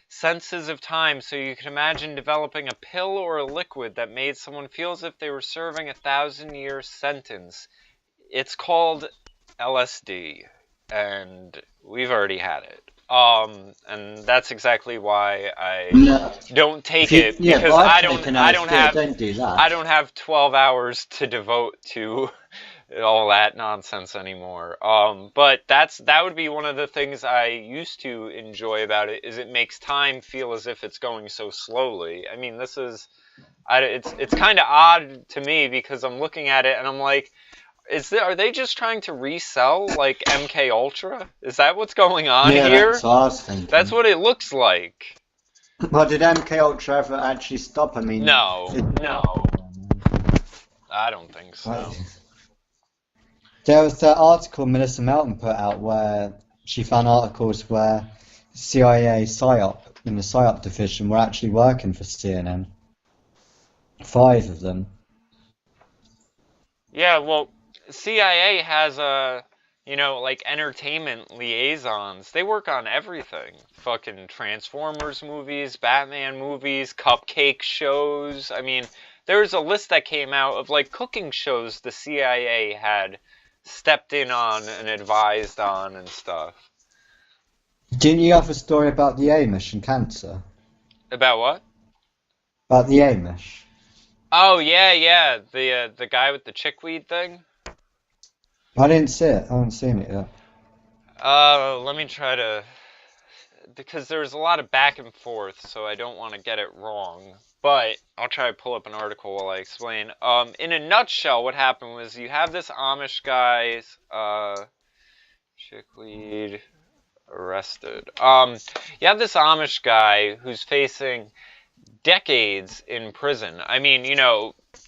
[SPEAKER 1] senses of time, so you can imagine developing a pill or a liquid that made someone feel as if they were serving a 1,000-year sentence. It's called LSD, and we've already had it. And that's exactly why I don't take it, because I don't have 12 hours to devote to all that nonsense anymore. But that would be one of the things I used to enjoy about it, is it makes time feel as if it's going so slowly. I mean, it's kind of odd to me, because I'm looking at it and I'm like, are they just trying to resell like MK Ultra? Is that what's going on here?
[SPEAKER 2] That's what I was thinking.
[SPEAKER 1] That's what it looks like.
[SPEAKER 2] Well, did MK Ultra ever actually stop? I mean,
[SPEAKER 1] no, I don't think so.
[SPEAKER 2] Right. There was that article Melissa Melton put out where she found articles where CIA PSYOP in the PSYOP division were actually working for CNN. 5 of them.
[SPEAKER 1] Yeah, well, CIA has like entertainment liaisons. They work on everything. Fucking Transformers movies, Batman movies, cupcake shows. I mean, there's a list that came out of like cooking shows the CIA had stepped in on and advised on and stuff.
[SPEAKER 2] Didn't you have a story about the Amish and cancer?
[SPEAKER 1] About what?
[SPEAKER 2] About the Amish.
[SPEAKER 1] Oh, yeah. The guy with the chickweed thing?
[SPEAKER 2] I didn't see it. I haven't seen it yet.
[SPEAKER 1] Let me try to... Because there's a lot of back and forth, so I don't want to get it wrong. But I'll try to pull up an article while I explain. In a nutshell, what happened was you have this Amish guy, chickweed, arrested. You have this Amish guy who's facing decades in prison. I mean,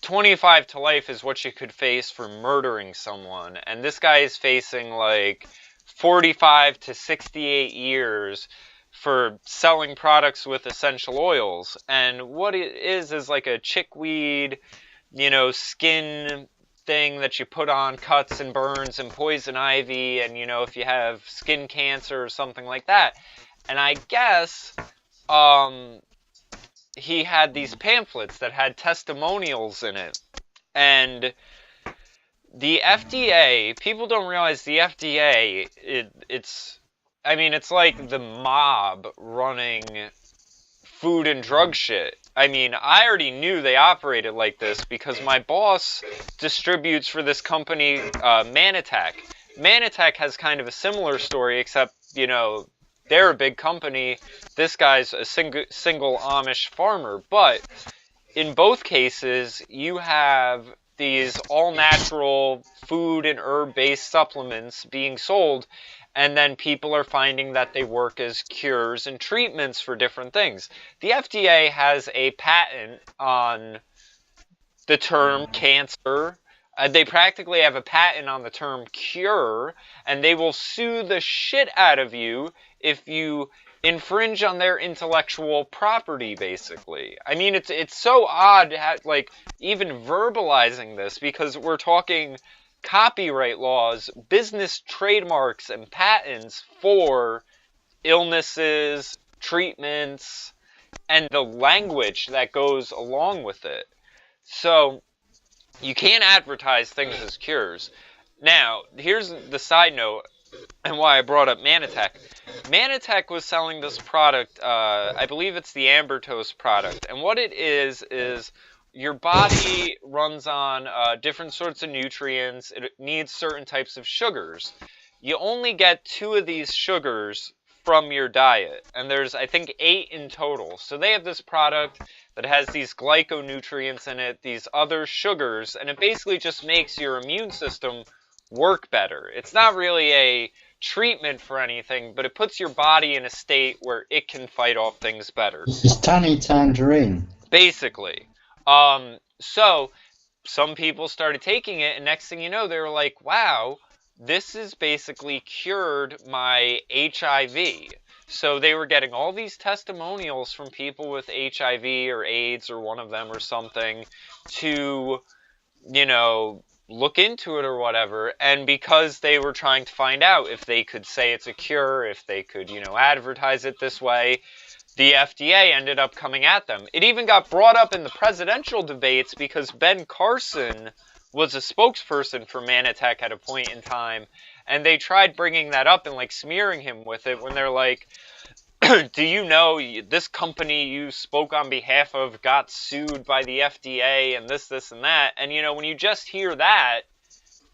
[SPEAKER 1] 25 to life is what you could face for murdering someone. And this guy is facing like 45 to 68 years for selling products with essential oils. And what it is like a chickweed, skin thing that you put on cuts and burns and poison ivy. And, if you have skin cancer or something like that. And I guess, he had these pamphlets that had testimonials in it. And the FDA, people don't realize the FDA, it's like the mob running food and drug shit. I mean, I already knew they operated like this because my boss distributes for this company, Manatech. Manatech has kind of a similar story, except, they're a big company. This guy's a single Amish farmer. But in both cases, you have these all-natural food and herb-based supplements being sold, and then people are finding that they work as cures and treatments for different things. The FDA has a patent on the term cancer. They practically have a patent on the term cure, and they will sue the shit out of you if you infringe on their intellectual property, basically. I mean, it's so odd, even verbalizing this, because we're talking copyright laws, business trademarks, and patents for illnesses, treatments, and the language that goes along with it. So you can't advertise things as cures. Now, here's the side note, and why I brought up Manatech. Manatech was selling this product, I believe it's the Ambertose product, and what it is your body runs on different sorts of nutrients. It needs certain types of sugars. You only get 2 of these sugars from your diet, and there's, I think, 8 in total. So they have this product that has these glyconutrients in it, these other sugars, and it basically just makes your immune system work better. It's not really a treatment for anything, but it puts your body in a state where it can fight off things better.
[SPEAKER 2] It's tangerine.
[SPEAKER 1] Basically. So some people started taking it, and next thing you know, they were like, wow, this has basically cured my HIV. So they were getting all these testimonials from people with HIV or AIDS or one of them or something to, look into it or whatever. And because they were trying to find out if they could say it's a cure, if they could, advertise it this way, the FDA ended up coming at them. It even got brought up in the presidential debates because Ben Carson was a spokesperson for Manatech at a point in time, and they tried bringing that up and smearing him with it when they're like, do you know this company you spoke on behalf of got sued by the FDA and this and that? And when you just hear that,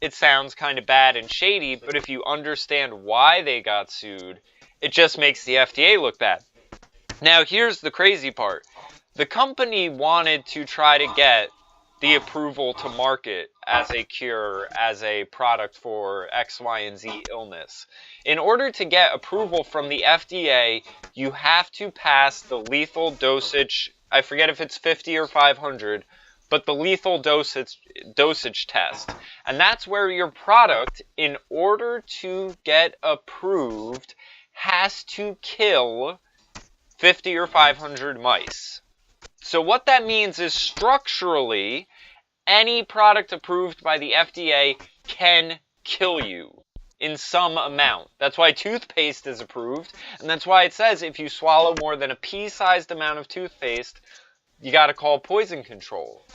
[SPEAKER 1] it sounds kind of bad and shady, but if you understand why they got sued, it just makes the FDA look bad. Now, here's the crazy part. The company wanted to try to get the approval to market as a cure, as a product for X, Y, and Z illness. In order to get approval from the FDA, you have to pass the lethal dosage, I forget if it's 50 or 500, but the lethal dosage test. And that's where your product, in order to get approved, has to kill 50 or 500 mice. So what that means is structurally, any product approved by the FDA can kill you. in some amount. That's why toothpaste is approved, and that's why it says if you swallow more than a pea-sized amount of toothpaste, you got to call poison control.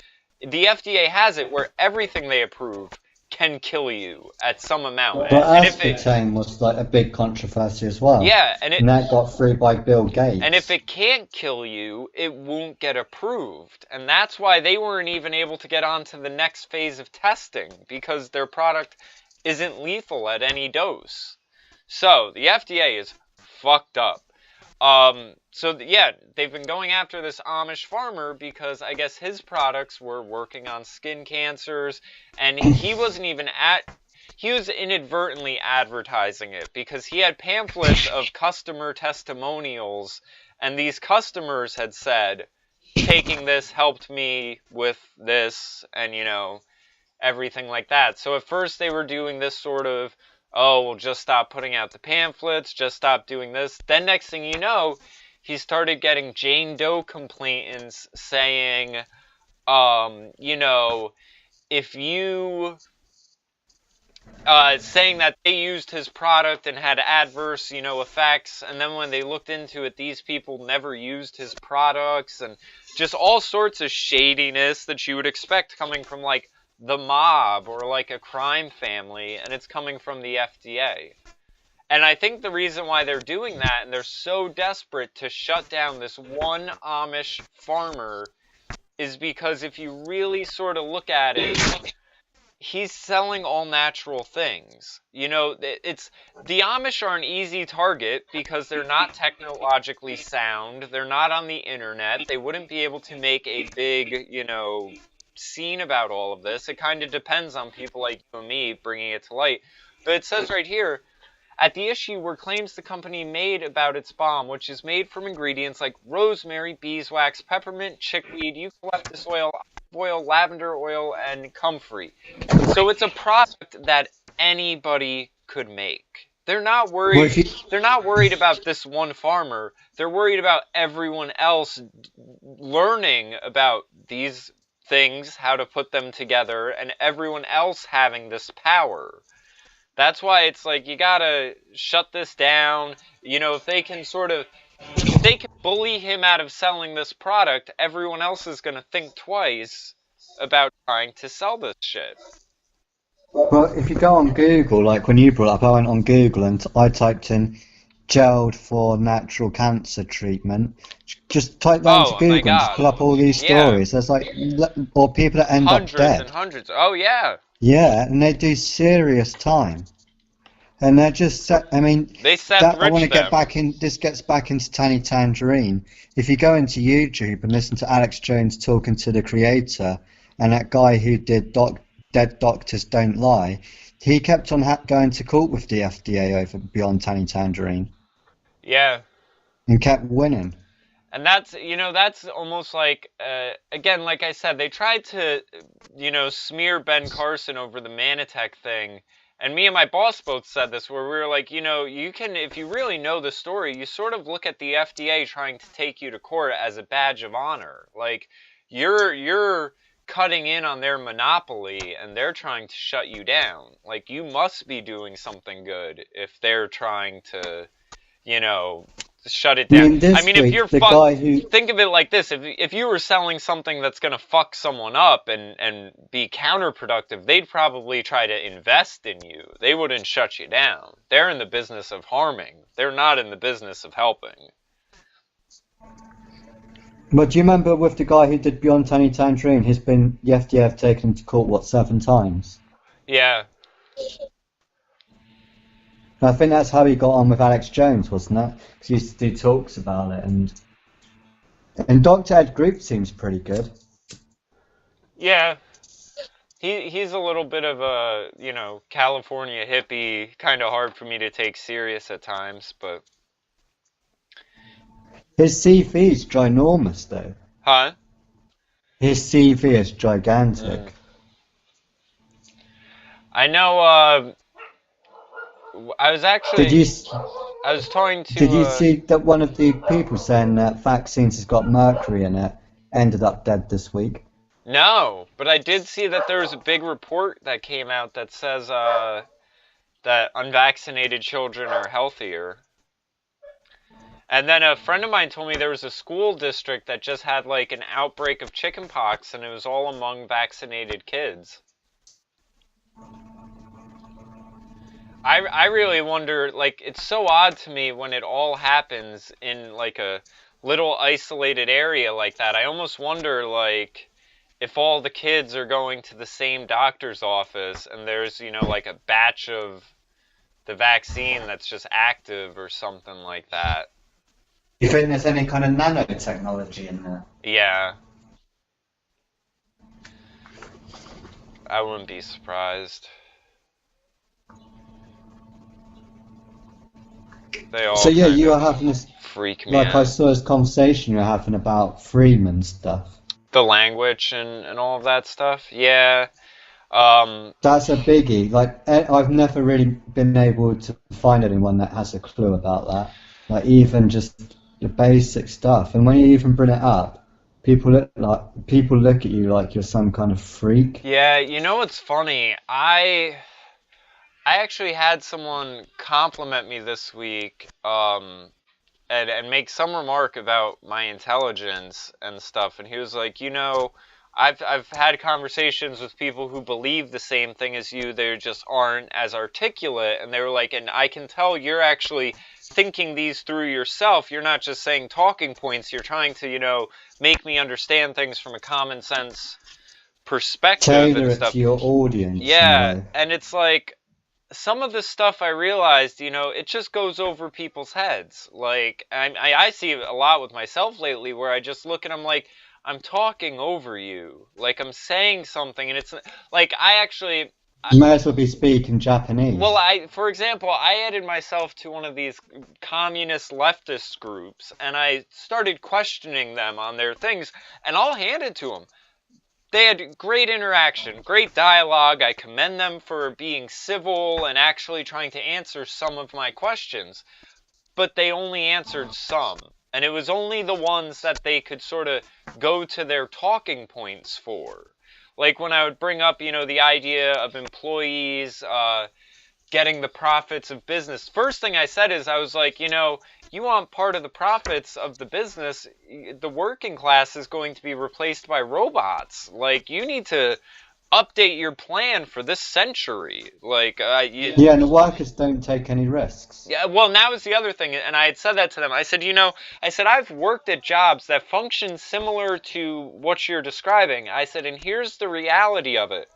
[SPEAKER 1] The FDA has it where everything they approve can kill you at some amount.
[SPEAKER 2] But aspartame was like a big controversy as well.
[SPEAKER 1] Yeah,
[SPEAKER 2] and that got through by Bill Gates.
[SPEAKER 1] And if it can't kill you, it won't get approved. And that's why they weren't even able to get on to the next phase of testing, because their product isn't lethal at any dose. So, the FDA is fucked up. Yeah, they've been going after this Amish farmer because I guess his products were working on skin cancers, and he wasn't even he was inadvertently advertising it because he had pamphlets of customer testimonials, and these customers had said, taking this helped me with this, and, you know, everything like that. So at first they were doing this sort of, oh, well, just stop putting out the pamphlets, just stop doing this. Then next thing you know, he started getting Jane Doe complaints saying, you know, if you, saying that they used his product and had adverse, you know, effects, and then when they looked into it, these people never used his products, and just all sorts of shadiness that you would expect coming from, like, the mob or like a crime family, and it's coming from the FDA. And I think the reason why they're doing that, and they're so desperate to shut down this one Amish farmer, is because if you really sort of look at it, he's selling all natural things. You know, the Amish are an easy target because they're not technologically sound, they're not on the internet, they wouldn't be able to make a big, you know, scene about all of this. It kind of depends on people like you and me bringing it to light. But it says right here, at the issue were claims the company made about its balm, which is made from ingredients like rosemary, beeswax, peppermint, chickweed, eucalyptus oil, lavender oil, and comfrey. So it's a product that anybody could make. They're not worried. They're not worried about this one farmer. They're worried about everyone else learning about these things, how to put them together, and everyone else having this power. That's why it's like, you gotta shut this down. You know, if they can bully him out of selling this product, everyone else is gonna think twice about trying to sell this shit.
[SPEAKER 2] Well, if you go on Google, like when you brought up, I went on Google and I typed in gelled for natural cancer treatment. Just type that into Google and just pull up all these stories. There's like, or people that end up dead.
[SPEAKER 1] Hundreds and hundreds. Oh, yeah.
[SPEAKER 2] Yeah, and they do serious time. And they're just, I mean, I want to get back in, this gets back into Tiny Tangerine. If you go into YouTube and listen to Alex Jones talking to the creator, and that guy who did Dead Doctors Don't Lie, he kept on going to court with the FDA over Beyond Tiny Tangerine.
[SPEAKER 1] Yeah.
[SPEAKER 2] And kept winning.
[SPEAKER 1] And that's, you know, that's almost like, again, like I said, they tried to, you know, smear Ben Carson over the Manitech thing. And me and my boss both said this, where we were like, you know, you can, if you really know the story, you sort of look at the FDA trying to take you to court as a badge of honor. Like, you're cutting in on their monopoly, and they're trying to shut you down. Like, you must be doing something good if they're trying to, you know, shut it down. I mean, if you're think of it like this: if you were selling something that's gonna fuck someone up and be counterproductive, they'd probably try to invest in you. They wouldn't shut you down. They're in the business of harming. They're not in the business of helping.
[SPEAKER 2] But do you remember with the guy who did Beyond Tiny Tangerine? The FDA have taken him to court 7 times?
[SPEAKER 1] Yeah.
[SPEAKER 2] I think that's how he got on with Alex Jones, wasn't it? Because he used to do talks about it, and Dr. Ed Group seems pretty good.
[SPEAKER 1] Yeah, he's a little bit of a, you know, California hippie, kind of hard for me to take serious at times, but
[SPEAKER 2] his CV is ginormous, though.
[SPEAKER 1] Huh?
[SPEAKER 2] His CV is gigantic.
[SPEAKER 1] I know. I was actually. I was talking to.
[SPEAKER 2] Did you see that one of the people saying that vaccines has got mercury in it ended up dead this week?
[SPEAKER 1] No, but I did see that there was a big report that came out that says, that unvaccinated children are healthier. And then a friend of mine told me there was a school district that just had like an outbreak of chickenpox, and it was all among vaccinated kids. I really wonder, like, it's so odd to me when it all happens in like a little isolated area like that. I almost wonder, like, if all the kids are going to the same doctor's office and there's, you know, like a batch of the vaccine that's just active or something like that.
[SPEAKER 2] You think there's any kind of nanotechnology in there?
[SPEAKER 1] Yeah. I wouldn't be surprised. They all
[SPEAKER 2] so yeah, you are having this
[SPEAKER 1] freak me
[SPEAKER 2] like
[SPEAKER 1] out.
[SPEAKER 2] I saw this conversation you're having about Freeman stuff.
[SPEAKER 1] The language and all of that stuff. Yeah.
[SPEAKER 2] That's a biggie. Like I've never really been able to find anyone that has a clue about that. Like even just the basic stuff. And when you even bring it up, people look at you like you're some kind of freak.
[SPEAKER 1] Yeah, you know what's funny? I actually had someone compliment me this week, and make some remark about my intelligence and stuff, and he was like, you know, I've had conversations with people who believe the same thing as you, they just aren't as articulate, and they were like, and I can tell you're actually thinking these through yourself, you're not just saying talking points, you're trying to, you know, make me understand things from a common sense perspective
[SPEAKER 2] Tailor
[SPEAKER 1] and
[SPEAKER 2] it
[SPEAKER 1] stuff.
[SPEAKER 2] to your audience.
[SPEAKER 1] Yeah,
[SPEAKER 2] you know.
[SPEAKER 1] and it's like, some of the stuff I realized, you know, it just goes over people's heads. Like, I see a lot with myself lately where I just look and I'm like, I'm talking over you. Like, I'm saying something, and it's like,
[SPEAKER 2] You may as well be speaking Japanese.
[SPEAKER 1] Well, for example, I added myself to one of these communist leftist groups, and I started questioning them on their things, and I'll hand it to them. They had great interaction, great dialogue. I commend them for being civil and actually trying to answer some of my questions. But they only answered some. And it was only the ones that they could sort of go to their talking points for. Like when I would bring up, you know, the idea of employees getting the profits of business. First thing I said is I was like, you know, you want part of the profits of the business, the working class is going to be replaced by robots. Like, you need to update your plan for this century. Like,
[SPEAKER 2] yeah, and the workers don't take any risks.
[SPEAKER 1] Yeah, well, now is the other thing, and I had said that to them. I said, you know, I've worked at jobs that function similar to what you're describing. I said, and here's the reality of it.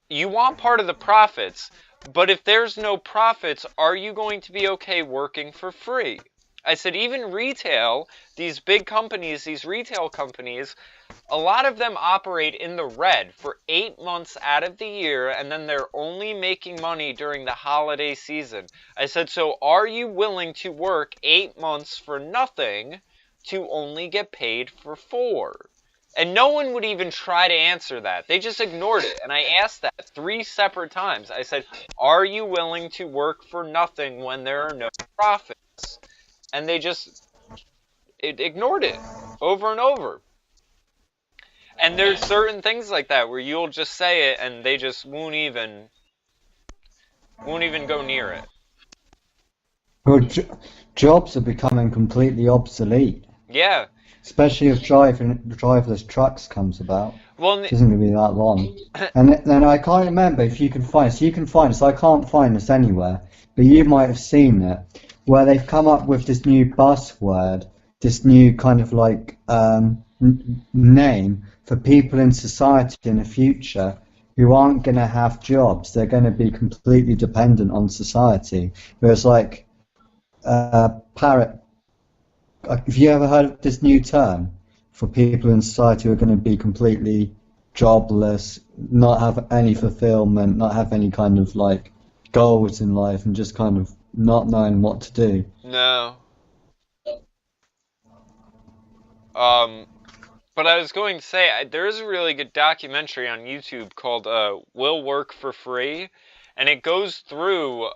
[SPEAKER 1] You want part of the profits, but if there's no profits, are you going to be okay working for free? I said, even retail, these big companies, these retail companies, a lot of them operate in the red for 8 months out of the year, and then they're only making money during the holiday season. I said, so are you willing to work 8 months for nothing to only get paid for 4? And no one would even try to answer that. They just ignored it. And I asked that 3 separate times. I said, are you willing to work for nothing when there are no profits? And they just ignored it over and over. And there's certain things like that where you'll just say it and they just won't even go near it.
[SPEAKER 2] Well, jobs are becoming completely obsolete.
[SPEAKER 1] Yeah.
[SPEAKER 2] Especially if driverless trucks comes about.
[SPEAKER 1] Well,
[SPEAKER 2] it isn't going to be that long. And then I can't remember if you can find it. So I can't find this anywhere, but you might have seen it, where they've come up with this new buzzword, this new kind of like name for people in society in the future who aren't going to have jobs. They're going to be completely dependent on society. Whereas like have you ever heard of this new term for people in society who are going to be completely jobless, not have any fulfillment, not have any kind of like goals in life, and just kind of not knowing what to do?
[SPEAKER 1] No. But I was going to say, there is a really good documentary on YouTube called Will Work for Free, and it goes through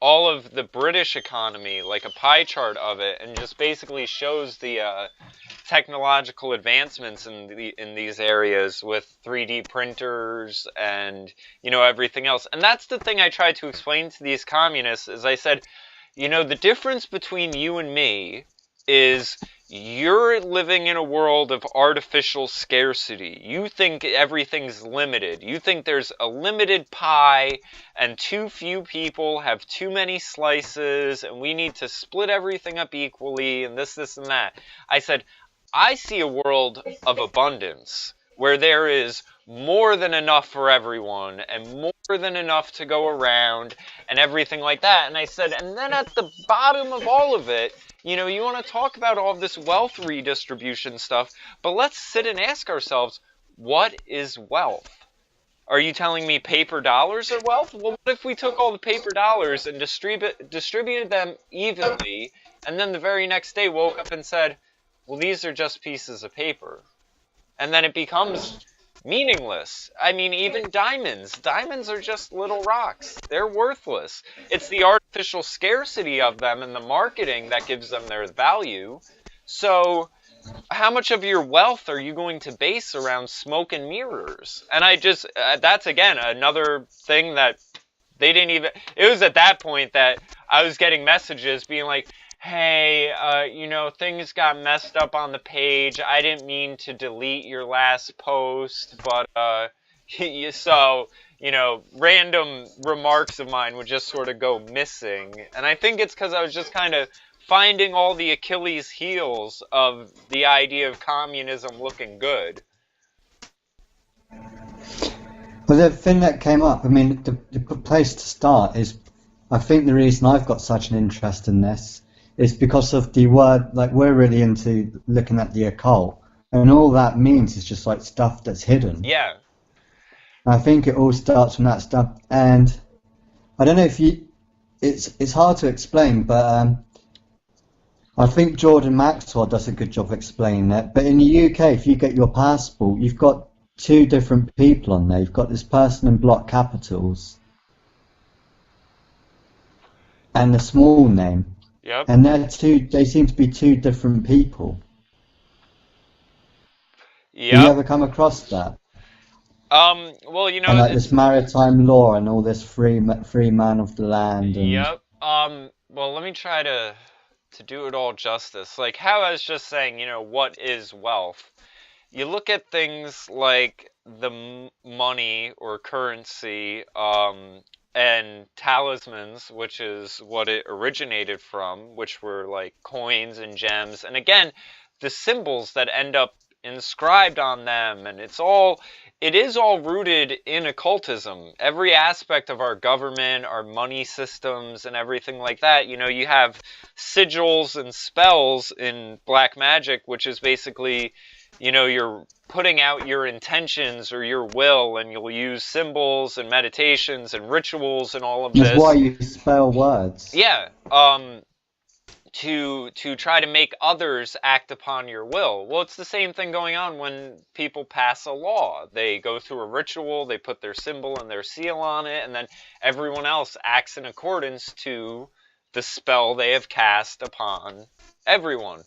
[SPEAKER 1] all of the British economy, like a pie chart of it, and just basically shows the technological advancements in these areas with 3D printers and, you know, everything else. And that's the thing I tried to explain to these communists, is I said, you know, the difference between you and me is you're living in a world of artificial scarcity. You think everything's limited. You think there's a limited pie and too few people have too many slices and we need to split everything up equally and this, and that. I said, I see a world of abundance where there is more than enough for everyone and more than enough to go around and everything like that. And I said, and then at the bottom of all of it, you know, you want to talk about all this wealth redistribution stuff, but let's sit and ask ourselves, what is wealth? Are you telling me paper dollars are wealth? Well, what if we took all the paper dollars and distributed them evenly, and then the very next day woke up and said, well, these are just pieces of paper. And then it becomes meaningless. I mean, even diamonds. Diamonds are just little rocks. They're worthless. It's the artificial scarcity of them and the marketing that gives them their value. So how much of your wealth are you going to base around smoke and mirrors? And I just, that's again, another thing that they didn't even, it was at that point that I was getting messages being like, hey, you know, things got messed up on the page. I didn't mean to delete your last post, but, so, you know, random remarks of mine would just sort of go missing. And I think it's because I was just kind of finding all the Achilles heels of the idea of communism looking good.
[SPEAKER 2] Well, the thing that came up, I mean, the place to start is, I think the reason I've got such an interest in this is because of the word, like, we're really into looking at the occult, and all that means is just like stuff that's hidden.
[SPEAKER 1] Yeah.
[SPEAKER 2] I think it all starts from that stuff, and I don't know if it's hard to explain, but I think Jordan Maxwell does a good job of explaining it. But in the UK, if you get your passport, you've got two different people on there. You've got this person in block capitals and the small name.
[SPEAKER 1] Yep.
[SPEAKER 2] And they seem to be two different people.
[SPEAKER 1] Yep.
[SPEAKER 2] Have you ever come across that?
[SPEAKER 1] Well, you know,
[SPEAKER 2] and like this maritime law and all this free man of the land. And...
[SPEAKER 1] Yep. Well, let me try to do it all justice. Like how I was just saying, you know, what is wealth? You look at things like the money or currency, and talismans, which is what it originated from, which were like coins and gems. And again, the symbols that end up inscribed on them, and it is all rooted in occultism. Every aspect of our government, our money systems, and everything like that. You know, you have sigils and spells in black magic, which is basically, you know, you're putting out your intentions or your will, and you'll use symbols and meditations and rituals and all of this.
[SPEAKER 2] That's why you spell words.
[SPEAKER 1] Yeah. To try to make others act upon your will. Well, it's the same thing going on when people pass a law. They go through a ritual, they put their symbol and their seal on it, and then everyone else acts in accordance to the spell they have cast upon everyone.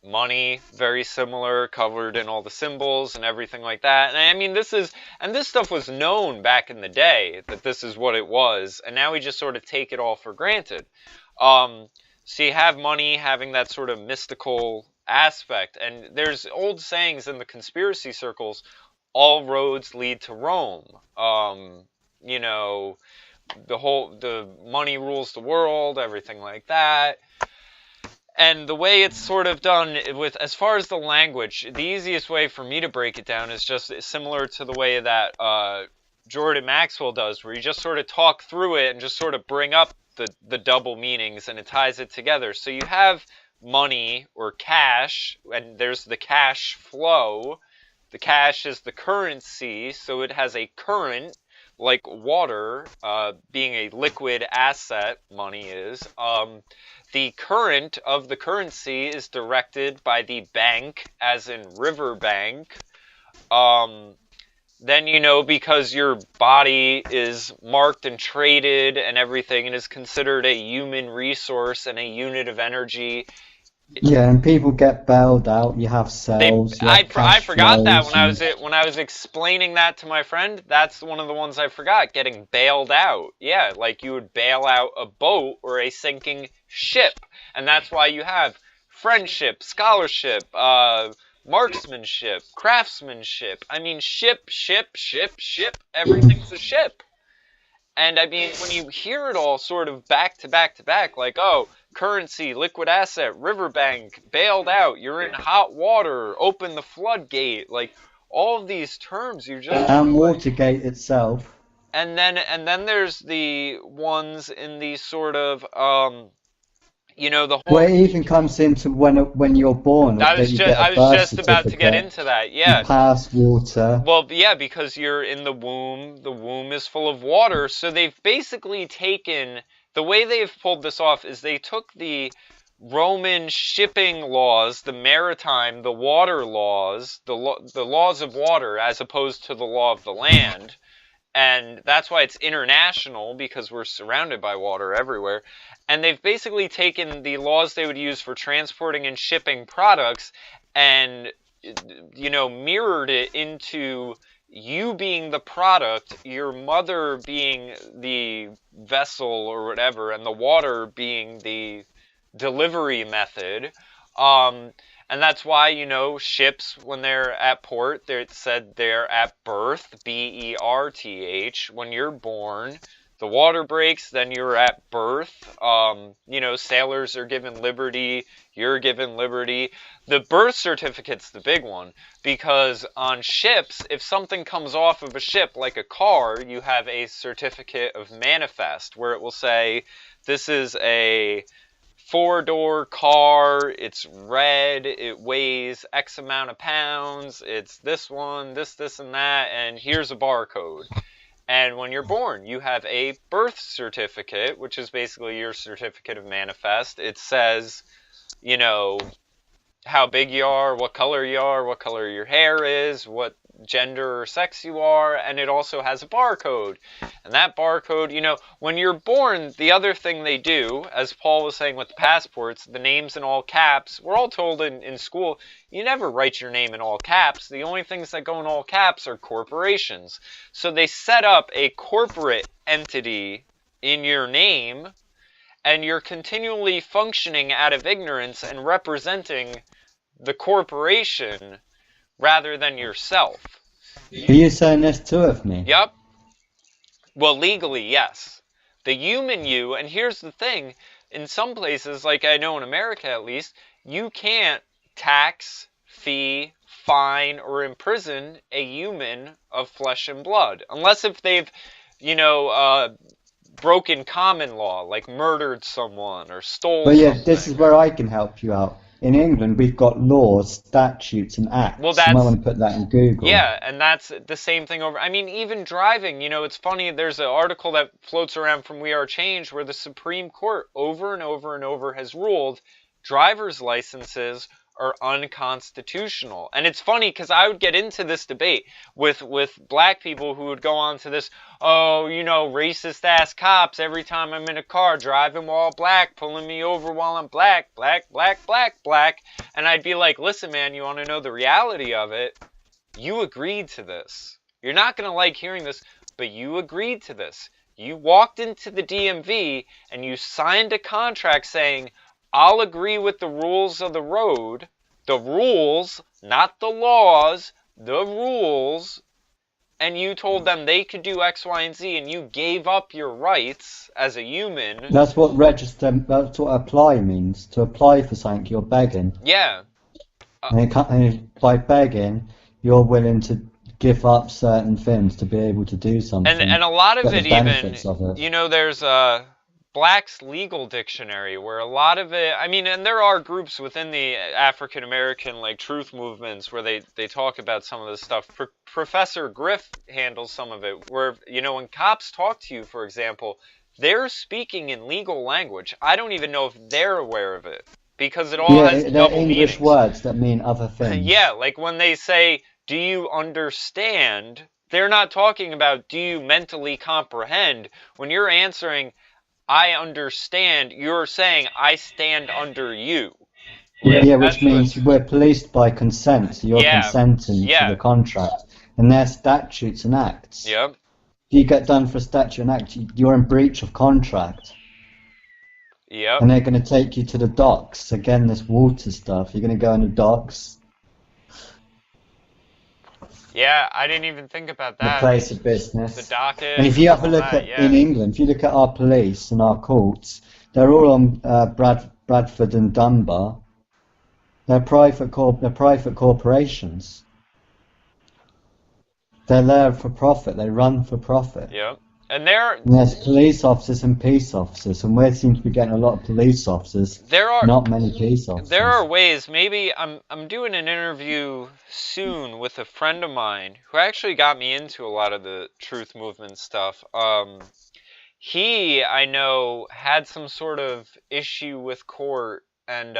[SPEAKER 1] Money, very similar, covered in all the symbols and everything like that. And I mean, this stuff was known back in the day, that this is what it was, and now we just sort of take it all for granted. So you have money having that sort of mystical aspect, and there's old sayings in the conspiracy circles, all roads lead to Rome. You know, the money rules the world, everything like that. And the way it's sort of done with, as far as the language, the easiest way for me to break it down is just similar to the way that Jordan Maxwell does, where you just sort of talk through it and just sort of bring up the double meanings, and it ties it together. So you have money or cash, and there's the cash flow. The cash is the currency, so it has a current, like water, being a liquid asset, money is. The current of the currency is directed by the bank, as in river bank. then, you know, because your body is marked and traded and everything and is considered a human resource and a unit of energy.
[SPEAKER 2] Yeah, and people get bailed out. You have cells.
[SPEAKER 1] I forgot that when I was explaining that to my friend. That's one of the ones I forgot. Getting bailed out. Yeah, like you would bail out a boat or a sinking ship, and that's why you have friendship, scholarship, marksmanship, craftsmanship. I mean, ship. Everything's a ship. And I mean, when you hear it all sort of back to back to back, like, oh, currency, liquid asset, riverbank, bailed out, you're in hot water, open the floodgate, like all of these terms you just
[SPEAKER 2] and Watergate itself.
[SPEAKER 1] And then there's the ones in the sort of you know, the whole.
[SPEAKER 2] Well, it even comes into when you're born.
[SPEAKER 1] I was just about to get into that. Yeah.
[SPEAKER 2] You pass water.
[SPEAKER 1] Well, yeah, because you're in the womb. The womb is full of water. So they've basically taken, the way they've pulled this off is they took the Roman shipping laws, the maritime, the water laws, the laws of water as opposed to the law of the land. And that's why it's international, because we're surrounded by water everywhere. And they've basically taken the laws they would use for transporting and shipping products and, you know, mirrored it into you being the product, your mother being the vessel or whatever, and the water being the delivery method. And that's why, you know, ships, when they're at port, it said they're at birth, B-E-R-T-H. When you're born, the water breaks, then you're at birth. You know, sailors are given liberty, you're given liberty. The birth certificate's the big one, because on ships, if something comes off of a ship, like a car, you have a certificate of manifest, where it will say, this is a 4-door car, it's red, it weighs X amount of pounds, it's this one, this, and that, and here's a barcode. And when you're born, you have a birth certificate, which is basically your certificate of manifest. It says, you know, how big you are, what color your hair is, what gender or sex you are, and it also has a barcode. And that barcode, you know, when you're born, the other thing they do, as Paul was saying with the passports, the names in all caps, we're all told in school, you never write your name in all caps. The only things that go in all caps are corporations. So they set up a corporate entity in your name, and you're continually functioning out of ignorance and representing the corporation rather than yourself.
[SPEAKER 2] Are you saying this too of me?
[SPEAKER 1] Yep. Well, legally, yes. The human you, and here's the thing, in some places, like I know in America at least, you can't tax, fee, fine, or imprison a human of flesh and blood. Unless if they've, you know, broken common law, like murdered someone or stole something.
[SPEAKER 2] But yeah, this is where I can help you out. In England, we've got laws, statutes, and acts.
[SPEAKER 1] Well, that's,
[SPEAKER 2] you might want to put that in Google.
[SPEAKER 1] Yeah, and that's the same thing over. I mean, even driving, you know, it's funny. There's an article that floats around from We Are Change where the Supreme Court over and over and over has ruled driver's licenses are unconstitutional. And it's funny because I would get into this debate with black people who would go on to this, oh, you know, racist ass cops every time I'm in a car driving while black, pulling me over while I'm black. And I'd be like, listen, man, you want to know the reality of it? You agreed to this. You're not going to like hearing this, but you agreed to this. You walked into the DMV and you signed a contract saying, I'll agree with the rules of the road, the rules, not the laws, the rules, and you told them they could do X, Y, and Z, and you gave up your rights as a human.
[SPEAKER 2] That's what apply means. To apply for something, you're begging.
[SPEAKER 1] Yeah.
[SPEAKER 2] And by begging, you're willing to give up certain things to be able to do something.
[SPEAKER 1] And a lot of it even,
[SPEAKER 2] of it.
[SPEAKER 1] You know, there's Black's Legal Dictionary, where a lot of it, I mean, and there are groups within the African American, like, truth movements where they talk about some of this stuff. Professor Griff handles some of it, where, you know, when cops talk to you, for example, they're speaking in legal language. I don't even know if they're aware of it, because it all has double
[SPEAKER 2] English
[SPEAKER 1] meanings.
[SPEAKER 2] words that mean other things.
[SPEAKER 1] Yeah, like when they say, do you understand? they're not talking about, do you mentally comprehend? When you're answering, I understand, you're saying, I stand under you.
[SPEAKER 2] Yeah, which means we're policed by consent, so you're consenting to the contract. And they're statutes and acts.
[SPEAKER 1] Yep.
[SPEAKER 2] If you get done for a statute and act, you're in breach of contract.
[SPEAKER 1] Yep.
[SPEAKER 2] And they're going to take you to the docks. Again, this water stuff. You're going to go in the docks.
[SPEAKER 1] Yeah, I didn't even think about that.
[SPEAKER 2] The place of business.
[SPEAKER 1] The docket.
[SPEAKER 2] And if you have a look in England, if you look at our police and our courts, they're all on Bradford and Dunbar. They're private corporations. They're there for profit. They run for profit.
[SPEAKER 1] Yep. And
[SPEAKER 2] there's police officers and peace officers, and we seem to be getting a lot of police officers. Not many peace officers.
[SPEAKER 1] There are ways. Maybe I'm doing an interview soon with a friend of mine who actually got me into a lot of the truth movement stuff. He, I know, had some sort of issue with court, and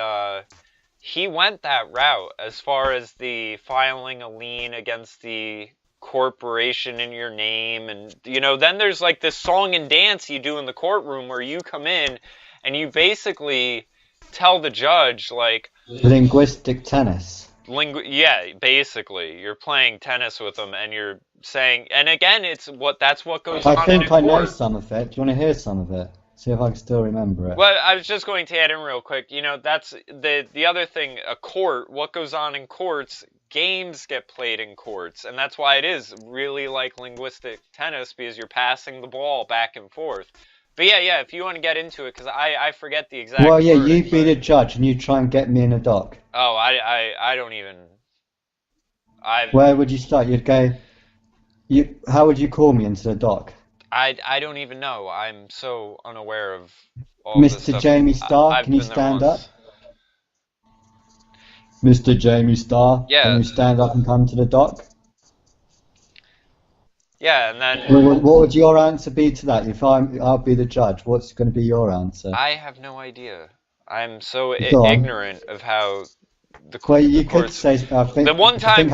[SPEAKER 1] he went that route as far as the filing a lien against the corporation in your name. And, you know, then there's like this song and dance you do in the courtroom where you come in and you basically tell the judge, like...
[SPEAKER 2] Linguistic tennis.
[SPEAKER 1] Yeah, basically. You're playing tennis with them and you're saying... And again, that's what goes on.
[SPEAKER 2] I think I know some of it. Do you want to hear some of it? See if I can still remember it.
[SPEAKER 1] Well, I was just going to add in real quick. You know, that's the other thing, a court, what goes on in courts, games get played in courts. And that's why it is really like linguistic tennis, because you're passing the ball back and forth. But yeah, if you want to get into it, because I forget the exact
[SPEAKER 2] Well, yeah, you be the judge and you try and get me in a dock.
[SPEAKER 1] Oh, I don't even...
[SPEAKER 2] Where would you start? You'd go... How would you call me into the dock?
[SPEAKER 1] I don't even know. I'm so unaware of all this stuff.
[SPEAKER 2] Mr. JamieStarr, can you stand up? Mr. JamieStarr, can you stand up and come to the dock?
[SPEAKER 1] Yeah, and then...
[SPEAKER 2] What would your answer be to that? If I'll be the judge, what's going to be your answer?
[SPEAKER 1] I have no idea. I'm so ignorant of how...
[SPEAKER 2] could say...
[SPEAKER 1] The one time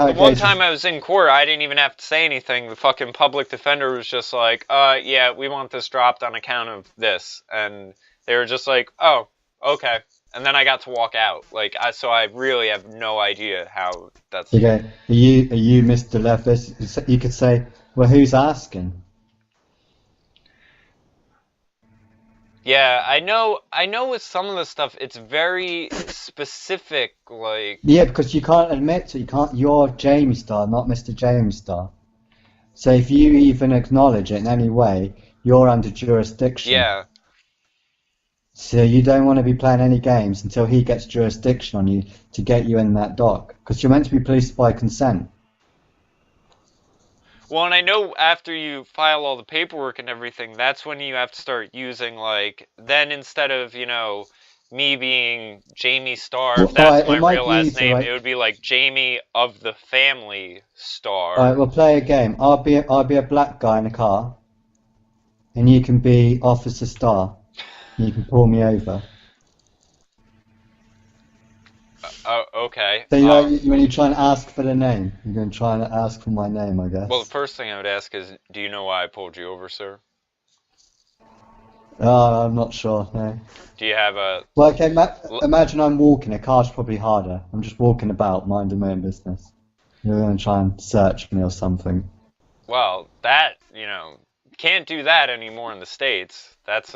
[SPEAKER 1] I was in court, I didn't even have to say anything. The fucking public defender was just like, yeah, we want this dropped on account of this. And they were just like, oh, okay. And then I got to walk out. So I really have no idea how that's...
[SPEAKER 2] Okay. Are you Mr. Levis? You could say, well, who's asking?
[SPEAKER 1] Yeah, I know with some of the stuff, it's very specific, like...
[SPEAKER 2] Yeah, because you can't admit to it. You're JamieStarr, not Mr. JamieStarr. So if you even acknowledge it in any way, you're under jurisdiction.
[SPEAKER 1] Yeah.
[SPEAKER 2] So you don't want to be playing any games until he gets jurisdiction on you to get you in that dock. Because you're meant to be policed by consent.
[SPEAKER 1] Well, and I know after you file all the paperwork and everything, that's when you have to start using, then instead of, me being JamieStarr, if that's my real last name, it would be like Jamie of the Family Star.
[SPEAKER 2] Alright, we'll play a game. I'll be a black guy in a car, and you can be Officer Star. And you can pull me over.
[SPEAKER 1] Okay.
[SPEAKER 2] So when you try and ask for the name, you're going to try and ask for my name, I guess.
[SPEAKER 1] Well, the first thing I would ask is, do you know why I pulled you over, sir?
[SPEAKER 2] I'm not sure, no.
[SPEAKER 1] Do you have a...
[SPEAKER 2] Well, okay, imagine I'm walking. A car's probably harder. I'm just walking about, minding my own business. You're going to try and search me or something.
[SPEAKER 1] Well, that, can't do that anymore in the States. That's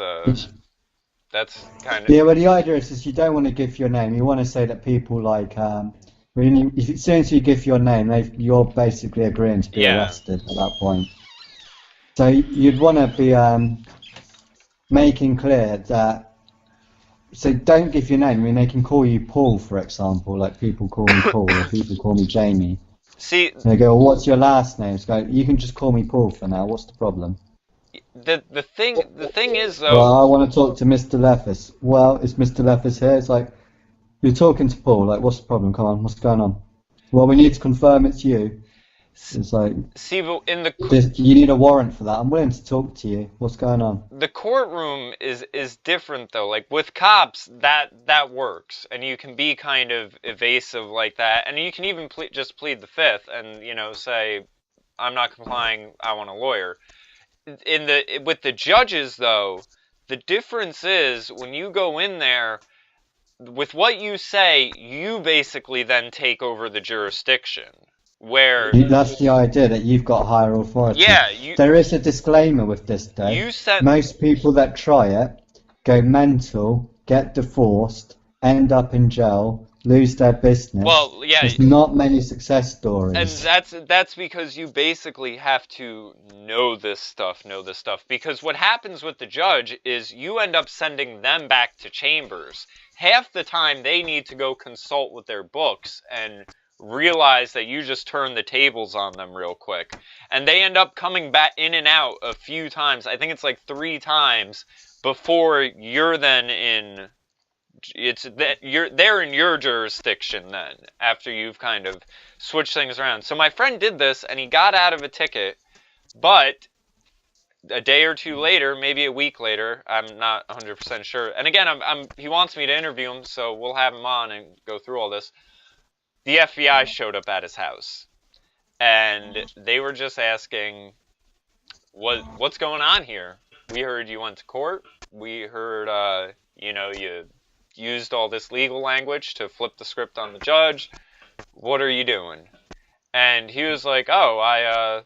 [SPEAKER 1] kind of...
[SPEAKER 2] Yeah, well, the idea is you don't want to give your name. You want to say that people as soon as you give your name, you're basically agreeing to be arrested at that point. So you'd want to be making clear that... So don't give your name. I mean, they can call you Paul, for example, like people call me Paul or people call me Jamie.
[SPEAKER 1] See...
[SPEAKER 2] And they go, well, what's your last name? So you can just call me Paul for now. What's the problem?
[SPEAKER 1] The thing is, though...
[SPEAKER 2] Well, I want to talk to Mr. Levis. Well, is Mr. Levis here? It's like, you're talking to Paul. Like, what's the problem? Come on, what's going on? Well, we need to confirm it's you. It's like...
[SPEAKER 1] See, but
[SPEAKER 2] you need a warrant for that. I'm willing to talk to you. What's going on?
[SPEAKER 1] The courtroom is different, though. Like, with cops, that works. And you can be kind of evasive like that. And you can even just plead the fifth and, say... I'm not complying, I want a lawyer. With the judges, though, the difference is when you go in there, with what you say, you basically then take over the jurisdiction. Where
[SPEAKER 2] that's the idea, that you've got higher authority.
[SPEAKER 1] Yeah,
[SPEAKER 2] there is a disclaimer with this, though. Most people that try it go mental, get divorced, end up in jail, lose their business.
[SPEAKER 1] Well, yeah,
[SPEAKER 2] there's not many success stories.
[SPEAKER 1] And that's because you basically have to know this stuff. Because what happens with the judge is you end up sending them back to chambers. Half the time they need to go consult with their books and realize that you just turn the tables on them real quick. And they end up coming back in and out a few times. I think it's like 3 times before you're then in... they're in your jurisdiction then, after you've kind of switched things around. So my friend did this, and he got out of a ticket, but a day or 2 later, maybe a week later, I'm not 100% sure. And again, he wants me to interview him, so we'll have him on and go through all this. The FBI showed up at his house, and they were just asking, what's going on here? We heard you went to court. We heard, you used all this legal language to flip the script on the judge. What are you doing? And he was like, oh, I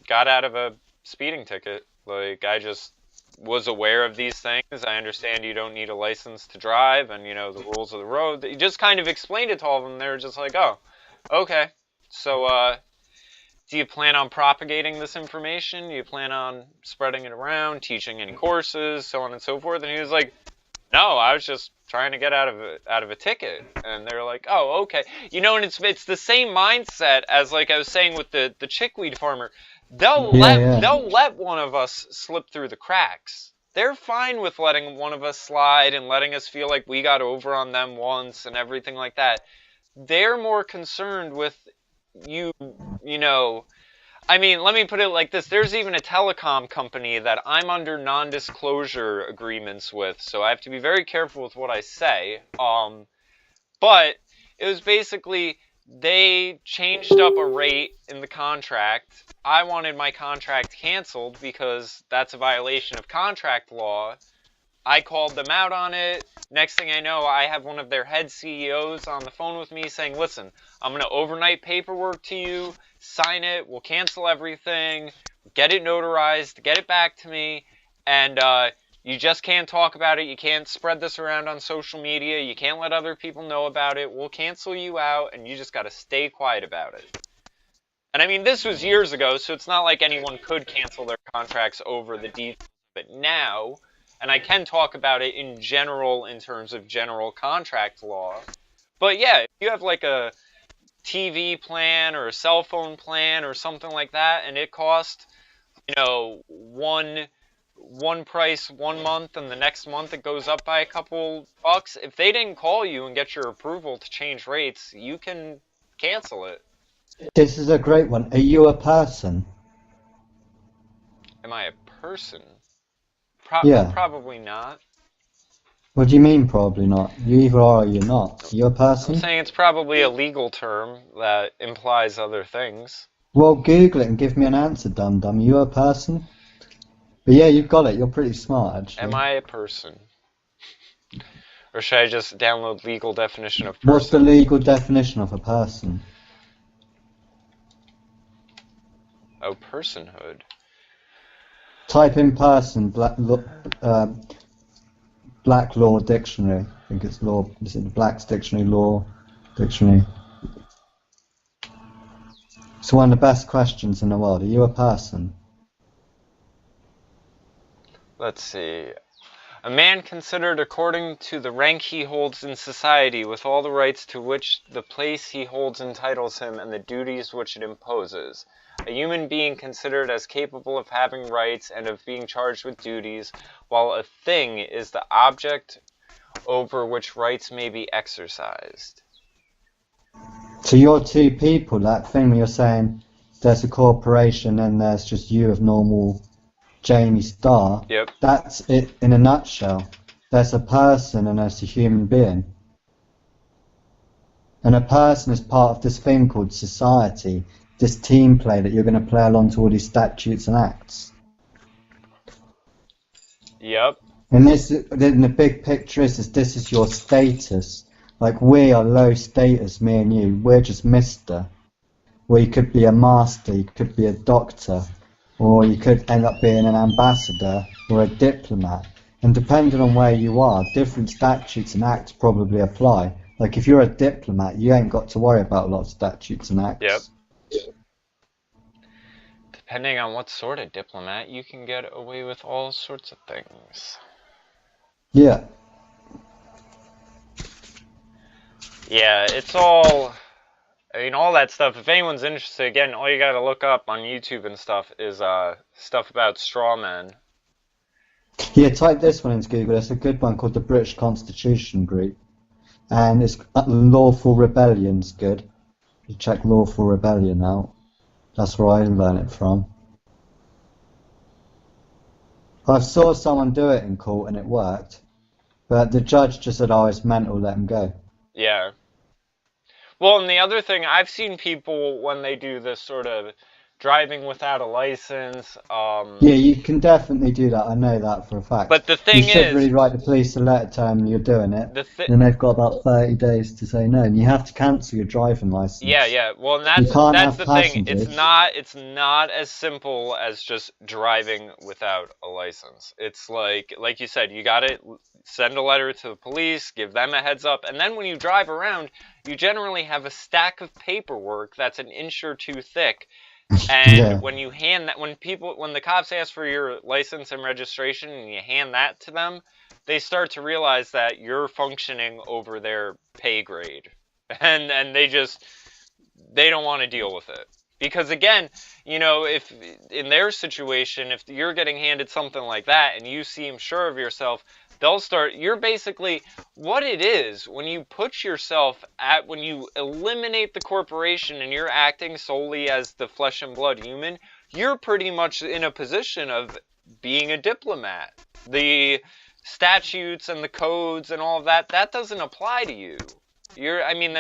[SPEAKER 1] got out of a speeding ticket. Like, I just was aware of these things. I understand you don't need a license to drive and, the rules of the road. He just kind of explained it to all of them. They were just like, oh, okay. So, do you plan on propagating this information? Do you plan on spreading it around, teaching any courses, so on and so forth? And he was like, no, I was just trying to get out of a ticket. And they're like, oh, okay. And it's the same mindset as, like I was saying with the chickweed farmer. They'll let one of us slip through the cracks. They're fine with letting one of us slide and letting us feel like we got over on them once and everything like that. They're more concerned with you, I mean, let me put it like this. There's even a telecom company that I'm under non-disclosure agreements with, so I have to be very careful with what I say. But it was basically, they changed up a rate in the contract. I wanted my contract canceled because that's a violation of contract law. I called them out on it. Next thing I know, I have one of their head CEOs on the phone with me saying, listen, I'm going to overnight paperwork to you, sign it, we'll cancel everything, get it notarized, get it back to me, and you just can't talk about it, you can't spread this around on social media, you can't let other people know about it, we'll cancel you out, and you just got to stay quiet about it. And I mean, this was years ago, so it's not like anyone could cancel their contracts over the details of it now. And I can talk about it in general in terms of general contract law. But yeah, if you have like a TV plan or a cell phone plan or something like that, and it costs, one price 1 month, and the next month it goes up by a couple bucks, if they didn't call you and get your approval to change rates, you can cancel it.
[SPEAKER 2] This is a great one. Are you a person?
[SPEAKER 1] Am I a person?
[SPEAKER 2] Yeah.
[SPEAKER 1] Probably not.
[SPEAKER 2] What do you mean probably not? You either are or you're not. You're a person?
[SPEAKER 1] I'm saying it's probably a legal term that implies other things.
[SPEAKER 2] Well, Google it and give me an answer, dum-dum. You're a person? But yeah, you've got it. You're pretty smart, actually.
[SPEAKER 1] Am I a person? Or should I just download legal definition of person?
[SPEAKER 2] What's the legal definition of a person?
[SPEAKER 1] Oh, personhood.
[SPEAKER 2] Type in person, Black Law Dictionary. I think it's law. Is it the Black's Dictionary, Law Dictionary? It's one of the best questions in the world. Are you a person?
[SPEAKER 1] Let's see. A man considered according to the rank he holds in society, with all the rights to which the place he holds entitles him and the duties which it imposes. A human being considered as capable of having rights and of being charged with duties, while a thing is the object over which rights may be exercised.
[SPEAKER 2] So you're two people, that thing where you're saying there's a corporation and there's just you of normal JamieStarr.
[SPEAKER 1] Yep.
[SPEAKER 2] That's it in a nutshell. There's a person and there's a human being. And a person is part of this thing called society. this team play that you're going to play along to all these statutes and acts.
[SPEAKER 1] Yep.
[SPEAKER 2] And this, in the big picture, this is your status. Like, we are low status, me and you. We're just Mr. Or you could be a master, you could be a doctor, or you could end up being an ambassador or a diplomat. And depending on where you are, different statutes and acts probably apply. Like, if you're a diplomat, you ain't got to worry about a lot of statutes and acts.
[SPEAKER 1] Yep. Depending on what sort of diplomat, you can get away with all sorts of things.
[SPEAKER 2] Yeah.
[SPEAKER 1] Yeah, it's all... I mean, all that stuff, if anyone's interested, again, all you gotta look up on YouTube and stuff is stuff about Strawman.
[SPEAKER 2] Yeah, type this one into Google. There's a good one called the British Constitution Group. And it's Lawful Rebellion's good. You check Lawful Rebellion out. That's where I learned it from. I saw someone do it in court and it worked. But the judge just said, oh, it's mental, let him go.
[SPEAKER 1] Yeah. Well, and the other thing, I've seen people when they do this sort of driving without a license.
[SPEAKER 2] Yeah, you can definitely do that. I know that for a fact.
[SPEAKER 1] But the thing is,
[SPEAKER 2] you should really write the police a letter telling them you're doing it. Then they've got about 30 days to say no, and you have to cancel your driving license.
[SPEAKER 1] Yeah. Well, and that's the thing. It's not as simple as just driving without a license. It's like you said, you got to send a letter to the police, give them a heads up, and then when you drive around, you generally have a stack of paperwork that's an inch or two thick. And when you hand that, when the cops ask for your license and registration and you hand that to them, they start to realize that you're functioning over their pay grade. And they don't want to deal with it. Because again, you know, if in their situation, if you're getting handed something like that and you seem sure of yourself, you're basically, what it is, when you put yourself when you eliminate the corporation and you're acting solely as the flesh and blood human, you're pretty much in a position of being a diplomat. The statutes and the codes and all of that doesn't apply to you. But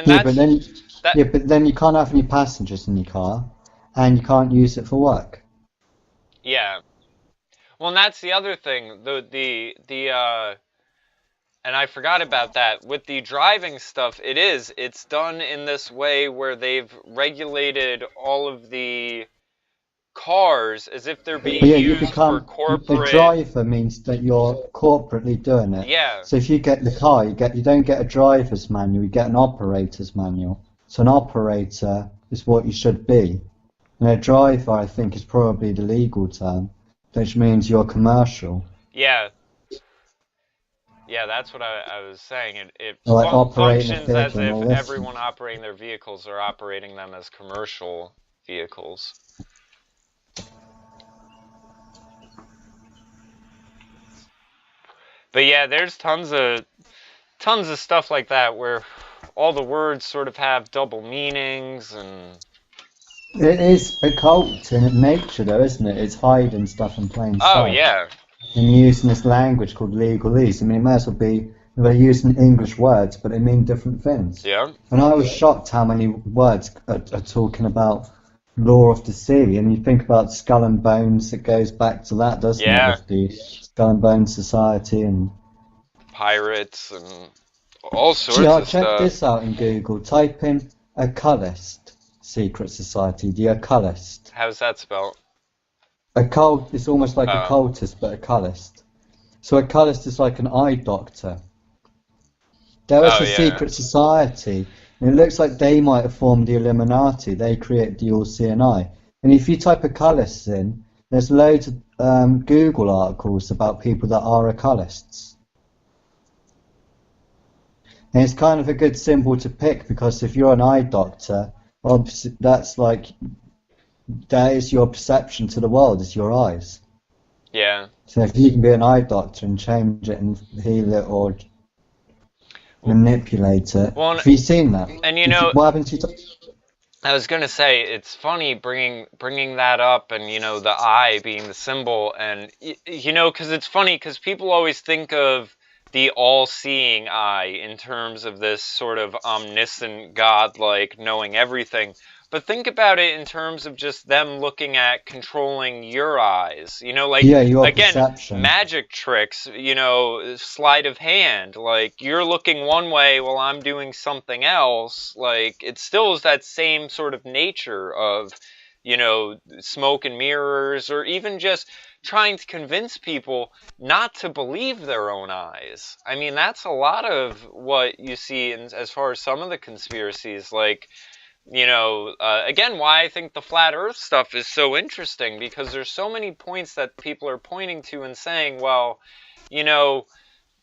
[SPEAKER 2] then you can't have any passengers in your car, and you can't use it for work.
[SPEAKER 1] Yeah. Well, and that's the other thing. And I forgot about that. With the driving stuff, it's done in this way where they've regulated all of the cars as if they're being used for corporate...
[SPEAKER 2] A driver means that you're corporately doing it.
[SPEAKER 1] Yeah.
[SPEAKER 2] So if you get the car, you don't get a driver's manual, you get an operator's manual. So an operator is what you should be. And a driver, I think, is probably the legal term, which means you're commercial.
[SPEAKER 1] Yeah. Yeah, that's what I was saying. It
[SPEAKER 2] functions
[SPEAKER 1] as if everyone operating their vehicles are operating them as commercial vehicles. But yeah, there's tons of stuff like that where all the words sort of have double meanings and...
[SPEAKER 2] It is occult in nature, though, isn't it? It's hiding stuff in plain sight.
[SPEAKER 1] Oh, yeah.
[SPEAKER 2] And using this language called legalese. I mean, it might as well be they're using English words, but they mean different things.
[SPEAKER 1] Yeah.
[SPEAKER 2] And I was shocked how many words are talking about law of the sea. And you think about Skull and Bones, it goes back to that, doesn't it? With the Skull and Bones Society and...
[SPEAKER 1] pirates and all sorts of stuff.
[SPEAKER 2] Check this out in Google. Type in occultist. Secret society, the occultist.
[SPEAKER 1] How's that spelled?
[SPEAKER 2] Occult is almost like occultist, but occultist. So occultist is like an eye doctor. There was a secret society, and it looks like they might have formed the Illuminati. They created the all-seeing eye. And if you type occultists in, there's loads of Google articles about people that are occultists. And it's kind of a good symbol to pick, because if you're an eye doctor, that is your perception to the world, is your eyes.
[SPEAKER 1] Yeah.
[SPEAKER 2] So if you can be an eye doctor and change it and heal it or manipulate it, have you seen that?
[SPEAKER 1] And you know,
[SPEAKER 2] what happened to you?
[SPEAKER 1] I was gonna say, it's funny bringing that up, and you know, the eye being the symbol, and you know, because it's funny because people always think of the all-seeing eye in terms of this sort of omniscient God-like knowing everything. But think about it in terms of just them looking at controlling your eyes. You know, like,
[SPEAKER 2] Yeah, your
[SPEAKER 1] again,
[SPEAKER 2] perception.
[SPEAKER 1] magic tricks, you know, sleight of hand. Like, you're looking one way while I'm doing something else. Like, it still is that same sort of nature of, you know, smoke and mirrors, or even just trying to convince people not to believe their own eyes. I mean, that's a lot of what you see in, as far as some of the conspiracies, like, you know, again, why I think the flat earth stuff is so interesting, because there's so many points that people are pointing to and saying, well, you know,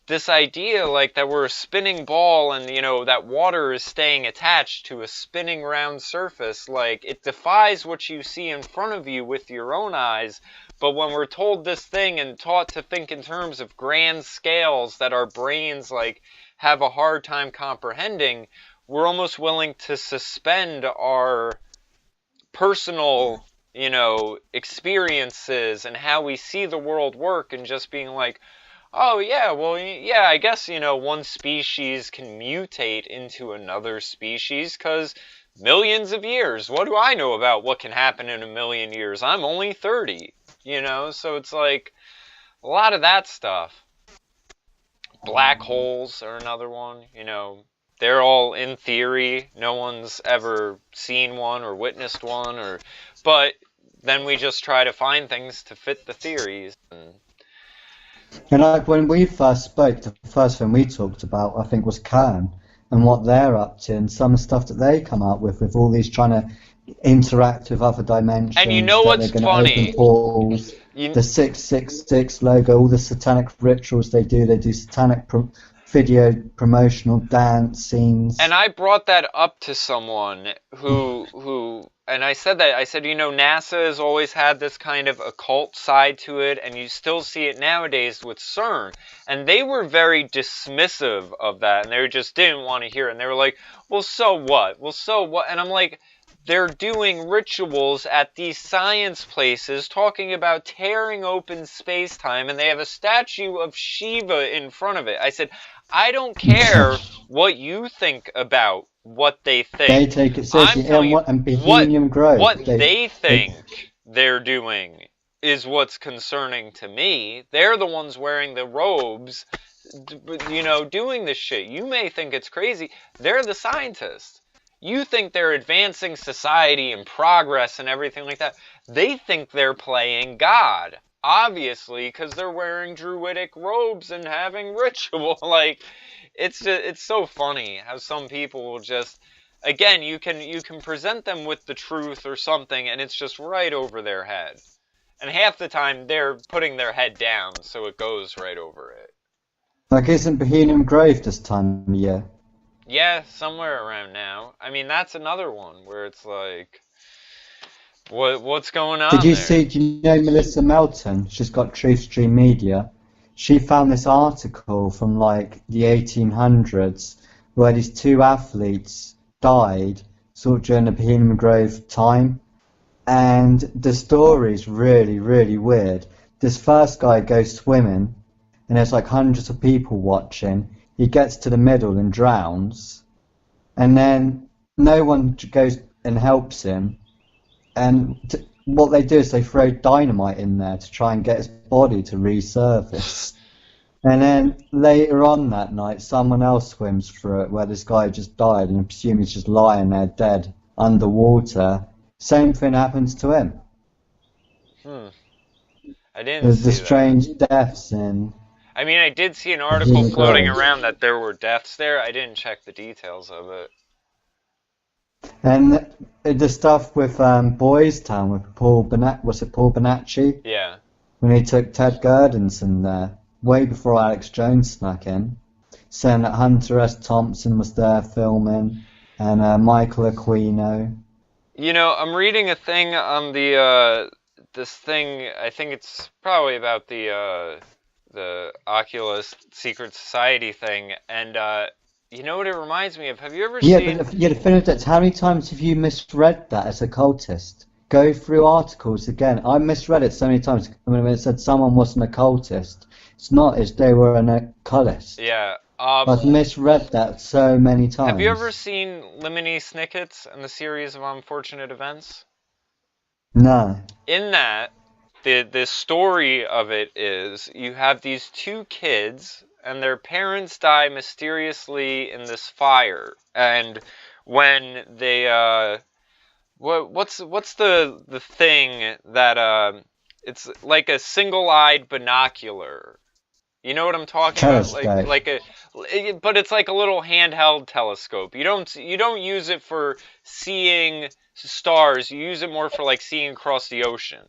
[SPEAKER 1] this idea like that we're a spinning ball and, you know, that water is staying attached to a spinning round surface, like, it defies what you see in front of you with your own eyes. But when we're told this thing and taught to think in terms of grand scales that our brains, like, have a hard time comprehending, we're almost willing to suspend our personal, you know, experiences and how we see the world work, and just being like, oh yeah, well, yeah, I guess, you know, one species can mutate into another species because millions of years. What do I know about what can happen in a million years? I'm only 30, you know? So it's like a lot of that stuff. Black holes are another one, you know. They're all in theory. No one's ever seen one or witnessed one, but then we just try to find things to fit the theories.
[SPEAKER 2] And like when we first spoke, the first thing we talked about, I think, was CRN and what they're up to, and some stuff that they come up with all these trying to interact with other dimensions.
[SPEAKER 1] And you know what's funny?
[SPEAKER 2] Open portals, the 666 logo, all the satanic rituals they do satanic video promotional dance scenes.
[SPEAKER 1] And I brought that up to someone who and I said, you know, NASA has always had this kind of occult side to it, and you still see it nowadays with CERN. And they were very dismissive of that, and they just didn't want to hear it. And they were like, well, so what? Well, so what? And I'm like, they're doing rituals at these science places talking about tearing open space-time, and they have a statue of Shiva in front of it. I said, I don't care what you think about what they think.
[SPEAKER 2] They take it seriously. And Bohemian Grove.
[SPEAKER 1] What they think they're doing is what's concerning to me. They're the ones wearing the robes, you know, doing this shit. You may think it's crazy. They're the scientists. You think they're advancing society and progress and everything like that. They think they're playing God. Obviously, because they're wearing druidic robes and having ritual. Like, it's so funny how some people will just, again, you can present them with the truth or something, and it's just right over their head. And half the time, they're putting their head down, so it goes right over it.
[SPEAKER 2] Like, isn't Bohemian Grove this time of year?
[SPEAKER 1] Yeah, somewhere around now. I mean, that's another one where it's like, what's going on?
[SPEAKER 2] Do you know Melissa Melton? She's got Truth Stream Media. She found this article from like the 1800s where these two athletes died sort of during the Bohemian Grove time. And the story's really, really weird. This first guy goes swimming, and there's like hundreds of people watching. He gets to the middle and drowns. And then no one goes and helps him. And what they do is they throw dynamite in there to try and get his body to resurface. And then later on that night, someone else swims through it where this guy just died, and I presume he's just lying there dead underwater. Same thing happens to him.
[SPEAKER 1] I didn't
[SPEAKER 2] There's
[SPEAKER 1] see
[SPEAKER 2] the strange deaths in...
[SPEAKER 1] I mean, I did see an article floating around that there were deaths there. I didn't check the details of it.
[SPEAKER 2] And the stuff with Boys Town with Paul Bonacci?
[SPEAKER 1] Yeah.
[SPEAKER 2] When he took Ted Gurdenson there, way before Alex Jones snuck in, saying that Hunter S. Thompson was there filming, and Michael Aquino.
[SPEAKER 1] You know, I'm reading a thing on the this thing. I think it's probably about the Oculus Secret Society thing, and you know what it reminds me of? Have you ever seen...
[SPEAKER 2] Yeah, the thing is that how many times have you misread that as a cultist? go through articles again. I misread it so many times. I mean, when it said someone was an occultist, it's not. It's they were an occultist.
[SPEAKER 1] Yeah.
[SPEAKER 2] I've misread that so many times.
[SPEAKER 1] Have you ever seen Lemony Snicket's and the Series of Unfortunate Events?
[SPEAKER 2] No.
[SPEAKER 1] In that, the story of it is you have these two kids and their parents die mysteriously in this fire, and when they what's the thing that it's like a single-eyed binocular. You know what I'm talking about? But it's like a little handheld telescope. You don't use it for seeing stars. You use it more for like seeing across the ocean.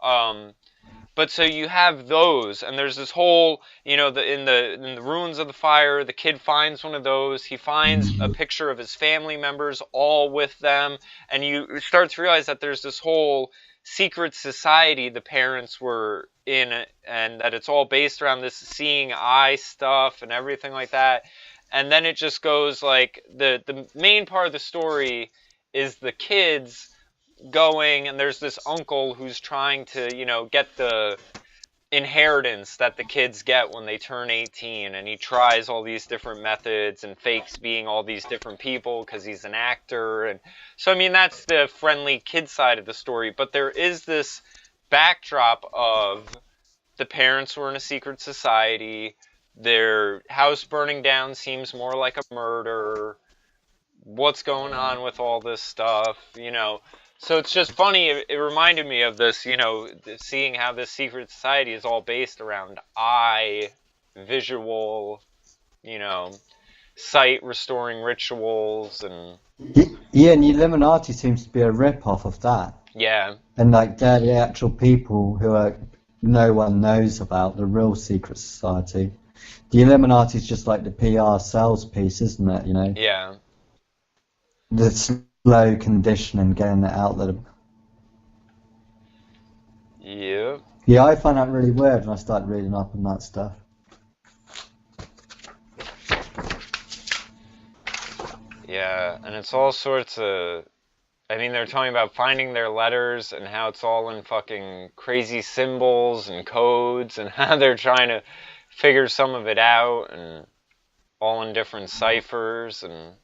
[SPEAKER 1] But so you have those, and there's this whole, in the ruins of the fire, the kid finds one of those. He finds a picture of his family members all with them, and you start to realize that there's this whole secret society the parents were in, and that it's all based around this seeing eye stuff and everything like that. And then it just goes like the main part of the story is the kids going, and there's this uncle who's trying to, get the inheritance that the kids get when they turn 18, and he tries all these different methods and fakes being all these different people because he's an actor. And so, I mean, that's the friendly kid side of the story, but there is this backdrop of the parents were in a secret society, their house burning down seems more like a murder, what's going on with all this stuff, So it's just funny, it reminded me of this, seeing how this secret society is all based around eye, visual, sight restoring rituals, and...
[SPEAKER 2] Yeah, and the Illuminati seems to be a rip-off of that.
[SPEAKER 1] Yeah.
[SPEAKER 2] And like, they're the actual people who no one knows about, the real secret society. The Illuminati is just like the PR sales piece, isn't it,
[SPEAKER 1] Yeah.
[SPEAKER 2] The slow conditioning, getting it out there.
[SPEAKER 1] Yep.
[SPEAKER 2] Yeah, I find that really weird when I start reading up on that stuff.
[SPEAKER 1] Yeah, and it's all sorts of... I mean, they're talking about finding their letters and how it's all in fucking crazy symbols and codes, and how they're trying to figure some of it out, and all in different ciphers, and...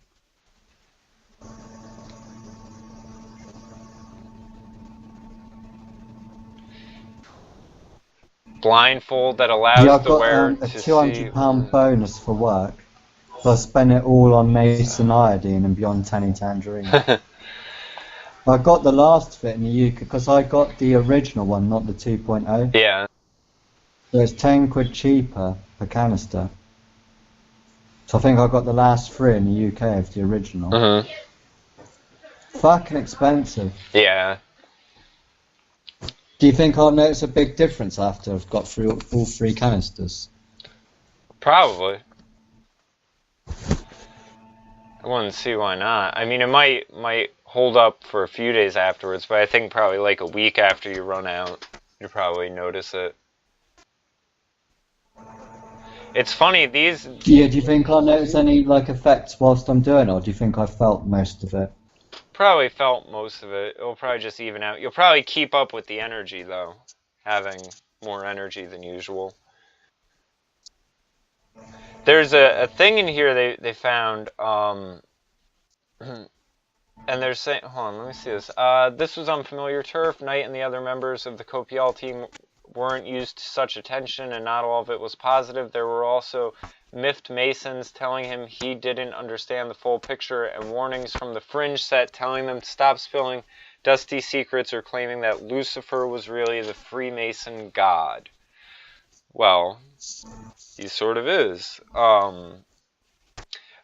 [SPEAKER 1] blindfold that allows the wearer to see...
[SPEAKER 2] I've got a £200 bonus for work, so I spend it all on Mason Iodine and Beyond Tanny Tangerine. I got the last fit in the UK, because I got the original one, not the 2.0.
[SPEAKER 1] Yeah.
[SPEAKER 2] So it's 10 quid cheaper per canister. So I think I got the last 3 in the UK of the original.
[SPEAKER 1] Mm-hmm.
[SPEAKER 2] Fucking expensive.
[SPEAKER 1] Yeah.
[SPEAKER 2] Do you think I'll notice a big difference after I've got through all 3 canisters?
[SPEAKER 1] Probably. I wouldn't see why not. I mean, it might hold up for a few days afterwards, but I think probably like a week after you run out, you'll probably notice it. It's funny, these...
[SPEAKER 2] Yeah, do you think I'll notice any like effects whilst I'm doing it, or do you think I felt most of it?
[SPEAKER 1] Probably felt most of it. It'll probably just even out. You'll probably keep up with the energy, though, having more energy than usual. There's a thing in here they found, and they're saying, hold on, let me see this. This was unfamiliar turf. Knight and the other members of the Copial team weren't used to such attention, and not all of it was positive. There were also miffed Masons telling him he didn't understand the full picture, and warnings from the fringe set telling them to stop spilling dusty secrets or claiming that Lucifer was really the Freemason god. Well, he sort of is.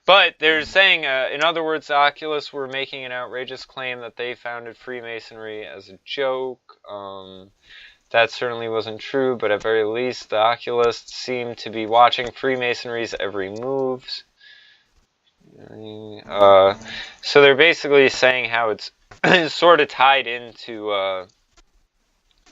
[SPEAKER 1] But they're saying, in other words, the Oculus were making an outrageous claim that they founded Freemasonry as a joke. That certainly wasn't true, but at very least, the Oculists seemed to be watching Freemasonry's every move. So they're basically saying how it's sort of tied into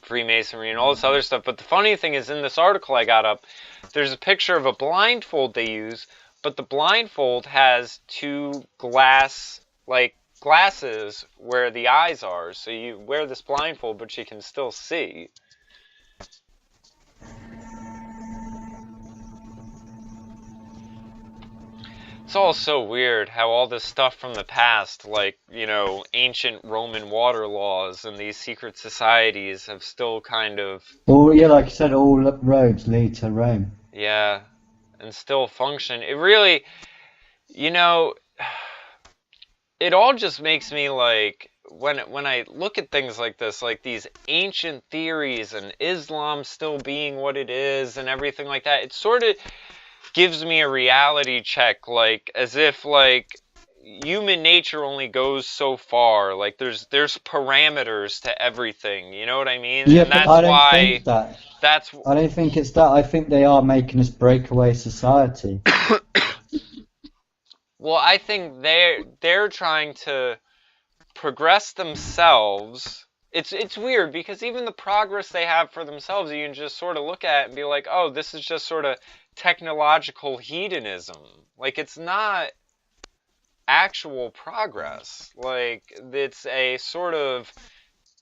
[SPEAKER 1] Freemasonry and all this other stuff. But the funny thing is, in this article I got up, there's a picture of a blindfold they use, but the blindfold has 2 glass, like, glasses where the eyes are, so you wear this blindfold, but you can still see. It's all so weird how all this stuff from the past, like, you know, ancient Roman water laws and these secret societies have still kind of...
[SPEAKER 2] Well, yeah, like you said, all roads lead to Rome.
[SPEAKER 1] Yeah, and still function. It really, you know, it all just makes me like, when I look at things like this, like these ancient theories and Islam still being what it is and everything like that, it sort of gives me a reality check, like, as if, like, human nature only goes so far. Like, there's parameters to everything, you know what I mean?
[SPEAKER 2] Yeah,
[SPEAKER 1] and
[SPEAKER 2] that's but I don't think that. I don't think it's that. I think they are making us breakaway society.
[SPEAKER 1] Well, I think they're trying to progress themselves. It's weird, because even the progress they have for themselves, you can just sort of look at it and be like, oh, this is just sort of technological hedonism. Like, it's not actual progress. Like, it's a sort of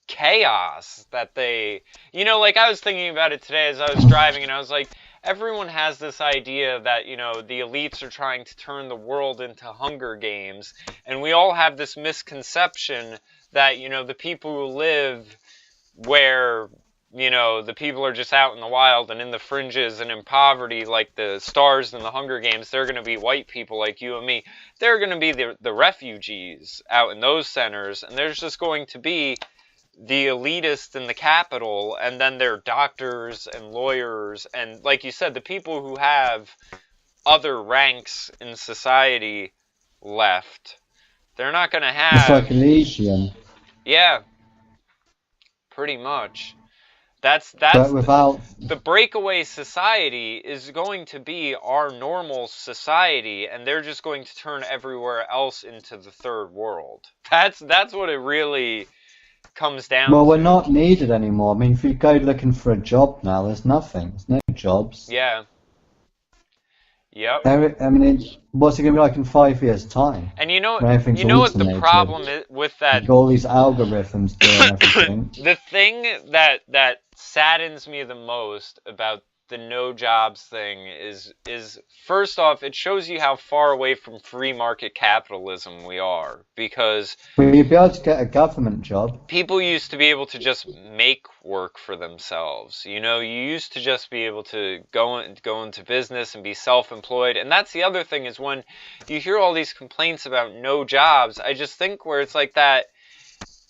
[SPEAKER 1] chaos that they... You know, like, I was thinking about it today as I was driving, and I was like, everyone has this idea that, you know, the elites are trying to turn the world into Hunger Games, and we all have this misconception that, you know, the people who live where, you know, the people are just out in the wild and in the fringes and in poverty, like the stars in the Hunger Games, they're going to be white people like you and me. They're going to be the refugees out in those centers, and there's just going to be the elitists in the capital, and then they're doctors and lawyers, and like you said, the people who have other ranks in society left. They're not going to have...
[SPEAKER 2] It's like Elysium.
[SPEAKER 1] Yeah, pretty much. That's
[SPEAKER 2] without...
[SPEAKER 1] the breakaway society is going to be our normal society, and they're just going to turn everywhere else into the third world. That's what it really comes down to.
[SPEAKER 2] Well, we're not needed anymore. I mean, if you go looking for a job now, there's nothing. There's no jobs.
[SPEAKER 1] Yeah. Yep.
[SPEAKER 2] I mean, what's it going to be like in 5 years' time?
[SPEAKER 1] And you know what the problem is with that?
[SPEAKER 2] Like all these algorithms doing everything.
[SPEAKER 1] The thing that saddens me the most about the no jobs thing is first off, it shows you how far away from free market capitalism we are, because
[SPEAKER 2] well, you'd be able to get a government job.
[SPEAKER 1] People used to be able to just make work for themselves. You know, you used to just be able to go into business and be self-employed. And that's the other thing, is when you hear all these complaints about no jobs, I just think where it's like that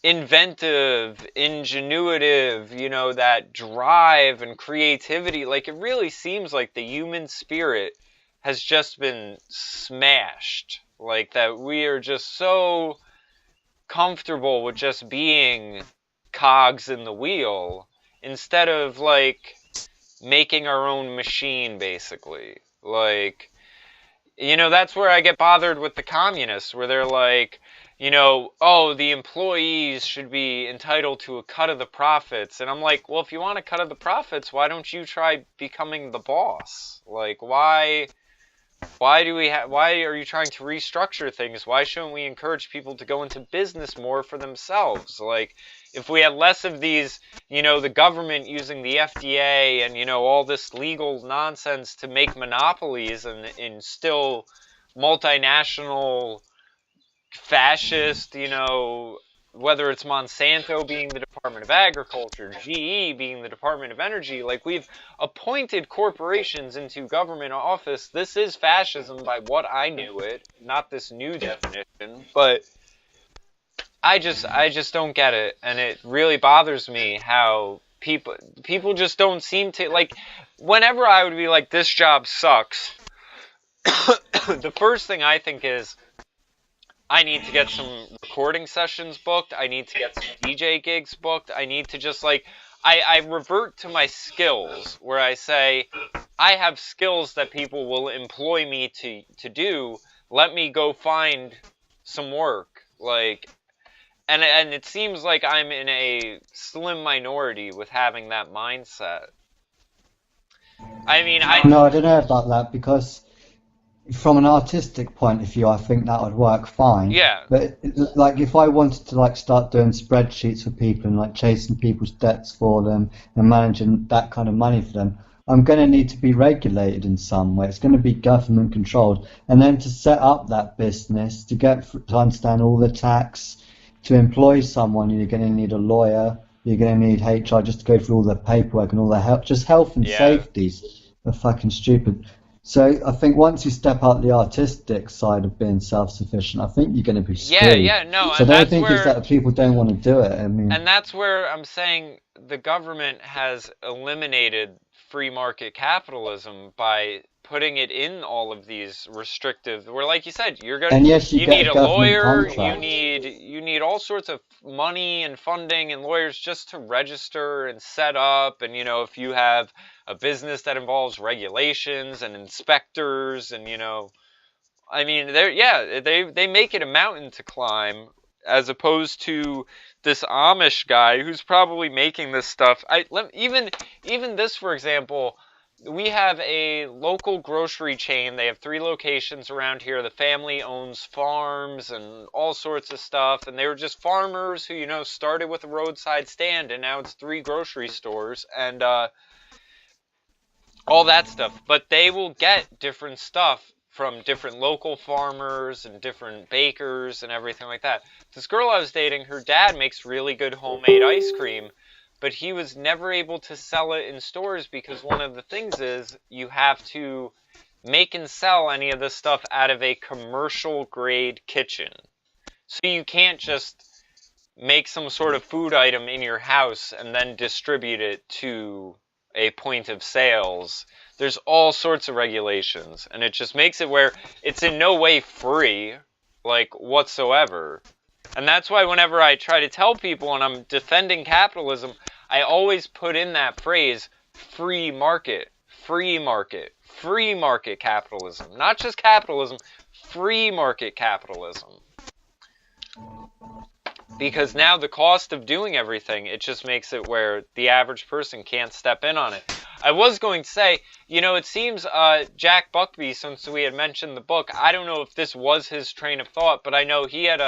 [SPEAKER 1] inventive, ingenuitive, you know, that drive and creativity, like, it really seems like the human spirit has just been smashed. Like, that we are just so comfortable with just being cogs in the wheel instead of, like, making our own machine, basically. Like, you know, that's where I get bothered with the communists, where they're like, you know, oh, the employees should be entitled to a cut of the profits. And I'm like, well, if you want a cut of the profits, why don't you try becoming the boss? Like, why are you trying to restructure things? Why shouldn't we encourage people to go into business more for themselves? Like, if we had less of these, you know, the government using the FDA and, you know, all this legal nonsense to make monopolies and instill multinational fascist, you know, whether it's Monsanto being the Department of Agriculture, GE being the Department of Energy, like, we've appointed corporations into government office. This is fascism by what I knew it, not this new definition, but I just don't get it, and it really bothers me how people just don't seem to, like, whenever I would be like, this job sucks, the first thing I think is, I need to get some recording sessions booked. I need to get some DJ gigs booked. I need to just, like, I revert to my skills, where I say, I have skills that people will employ me to do. Let me go find some work. Like, and it seems like I'm in a slim minority with having that mindset. I mean,
[SPEAKER 2] No, I don't know about that, because from an artistic point of view, I think that would work fine.
[SPEAKER 1] Yeah.
[SPEAKER 2] But like, if I wanted to like start doing spreadsheets for people and like chasing people's debts for them and managing that kind of money for them, I'm going to need to be regulated in some way. It's going to be government controlled, and then to set up that business, to understand all the tax, to employ someone, you're going to need a lawyer. You're going to need HR just to go through all the paperwork and all the health and safeties are fucking stupid. So I think once you step out the artistic side of being self-sufficient, I think you're going to be screwed.
[SPEAKER 1] No.
[SPEAKER 2] So I don't think it's that people don't want to do it. I mean,
[SPEAKER 1] and that's where I'm saying the government has eliminated free market capitalism by putting it in all of these restrictive, where, like you said, you need a lawyer, you need all sorts of money and funding and lawyers just to register and set up, and if you have a business that involves regulations and inspectors, and I mean, they make it a mountain to climb, as opposed to this Amish guy who's probably making this stuff. Even this, for example, we have a local grocery chain. They have 3 locations around here. The family owns farms and all sorts of stuff, and they were just farmers who started with a roadside stand, and now it's 3 grocery stores and all that stuff. But they will get different stuff from different local farmers and different bakers and everything like that. This girl I was dating, her dad makes really good homemade ice cream, but he was never able to sell it in stores because one of the things is you have to make and sell any of this stuff out of a commercial grade kitchen. So you can't just make some sort of food item in your house and then distribute it to a point of sales. There's all sorts of regulations, and it just makes it where it's in no way free, like, whatsoever. And that's why whenever I try to tell people and I'm defending capitalism, I always put in that phrase, free market, free market, free market capitalism. Not just capitalism, free market capitalism. Because now the cost of doing everything, it just makes it where the average person can't step in on it. I was going to say, it seems Jack Buckby, since we had mentioned the book, I don't know if this was his train of thought, but I know he had